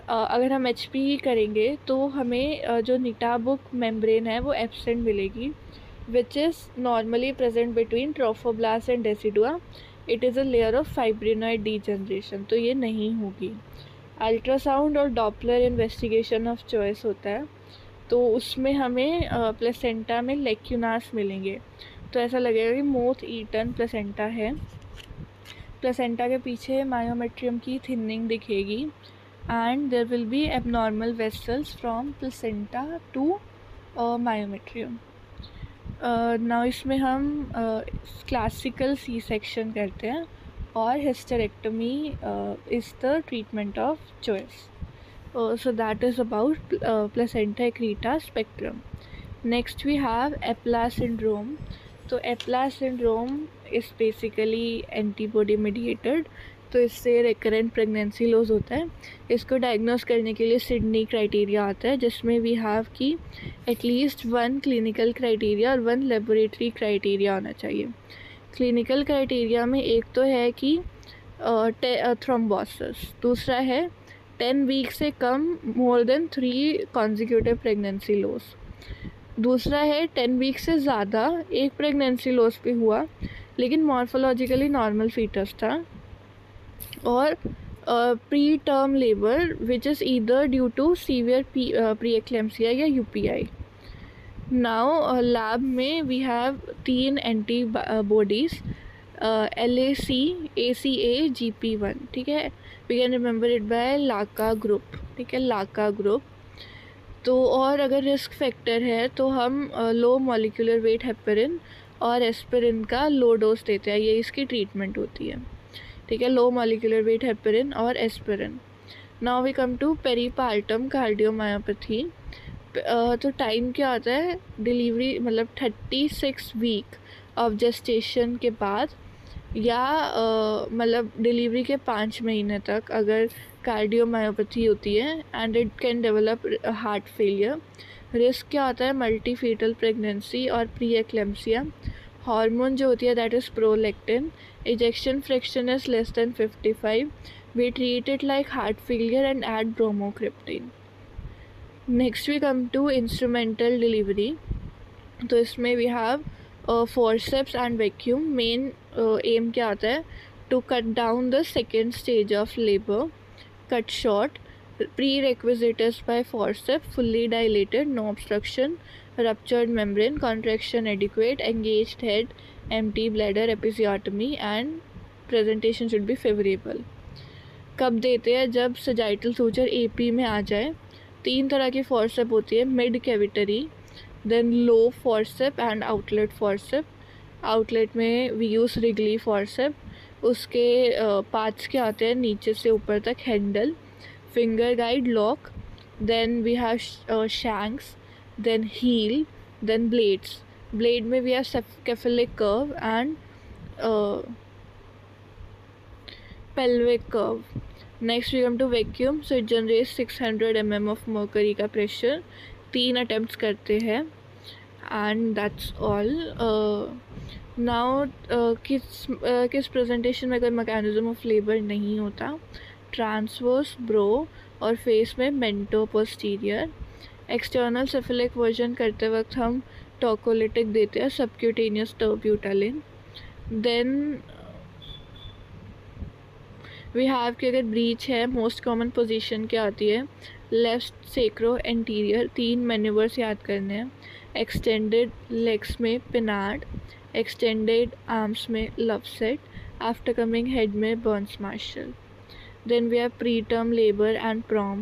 अगर हम HP करेंगे तो हमें जो निटाबुक मेम्ब्रेन है वो एब्सेंट मिलेगी, which is normally present between trophoblast and decidua. It is a layer of फाइब्रिनॉइड degeneration, तो ये नहीं होगी। अल्ट्रासाउंड और डॉपलर इन्वेस्टिगेशन ऑफ चॉइस होता है, तो उसमें हमें प्लेसेंटा में लेक्यूनास मिलेंगे, तो ऐसा लगेगा कि मोथ ईटन प्लेसेंटा है। प्लेसेंटा के पीछे मायोमेट्रियम की थिनिंग दिखेगी and there will be abnormal vessels from placenta to myometrium. Now इसमें हम क्लासिकल सी सेक्शन करते हैं और hysterectomy is the treatment of choice. So that is about placenta accreta spectrum. Next we have Eppler syndrome. तो Eppler syndrome is basically antibody mediated, तो इससे recurrent pregnancy loss होता है। इसको डायग्नोस करने के लिए सिडनी क्राइटेरिया आता है, जिसमें वी हैव कि एटलीस्ट 1 क्लिनिकल क्राइटेरिया और 1 लेबोरेटरी क्राइटेरिया होना चाहिए। क्लिनिकल क्राइटेरिया में एक तो है कि थ्रोम्बोसिस, दूसरा है 10 वीक से कम more than 3 consecutive pregnancy loss, दूसरा है 10 वीक से ज़्यादा एक प्रेगनेंसी लॉस भी हुआ लेकिन मॉर्फोलॉजिकली नॉर्मल फीटस था, और preterm labour which is either due to severe preeclampsia या UPI। नाउ लैब में we have 3 antibodies LAC, ACA, GP1, ठीक है। We can remember it by LACA group, ठीक है, लाका ग्रुप। तो और अगर रिस्क फैक्टर है तो हम लो मॉलिक्यूलर वेट हेपरिन और एस्पिरिन का लो डोज देते हैं, ये इसकी ट्रीटमेंट होती है, ठीक है, लो मॉलिक्यूलर वेट हेपरिन और aspirin. Now we come to peripartum cardiomyopathy. तो टाइम क्या आता है, डिलीवरी मतलब 36 वीक ऑफ जेस्टेशन के बाद या मतलब डिलीवरी के 5 महीने तक अगर कार्डियोमायोपैथी होती है and it can develop heart failure. Risk क्या आता है, मल्टी फीटल प्रेगनेंसी और प्री एक्लेम्सिया। हार्मोन जो होती है that is prolactin. Ejection fraction is less than 55। We treat it like heart failure and add bromocriptine. Next we come to instrumental delivery. तो इसमें we have forceps and vacuum. Main aim क्या आता है, to cut down the second stage of labour, cut short. Prerequisite is by forceps, fully dilated, no obstruction, ruptured membrane, contraction adequate, engaged head, empty bladder, episiotomy and presentation should be favorable. कब देते हैं, जब sagittal suture AP में आ जाए। 3 तरह की forcep होती है, mid cavitary, then low forcep and outlet forcep. Outlet में वी यूज़ रिगली फोर्सेप। उसके पार्ट्स क्या आते हैं, नीचे से ऊपर तक handle, finger guide, lock, then we have shanks, then heel, then blades. Blade में we have cephalic curve and pelvic curve. Next we come to vacuum. So it generates 600 mm of mercury का pressure। 3 attempts करते हैं and that's all. Now किस presentation में कोई mechanism of labor नहीं होता। Transverse bro और फेस में मेंटो पोस्टीरियर। एक्सटर्नल सेफेलिक वर्जन करते वक्त हम टोकोलिटिक देते हैं, सबक्यूटेनियस टर्ब्यूटालिन। देन वी हैव कि अगर ब्रीच है, मोस्ट कॉमन पोजीशन क्या आती है, लेफ्ट सेक्रो एंटीरियर। 3 मैन्यूवर्स याद करने हैं। एक्सटेंडेड लेग्स में पिनार्ड, एक्सटेंडेड आर्म्स में लवसेट, आफ्टर कमिंग हेड में Burns Marshall. Then we have preterm labor and prom.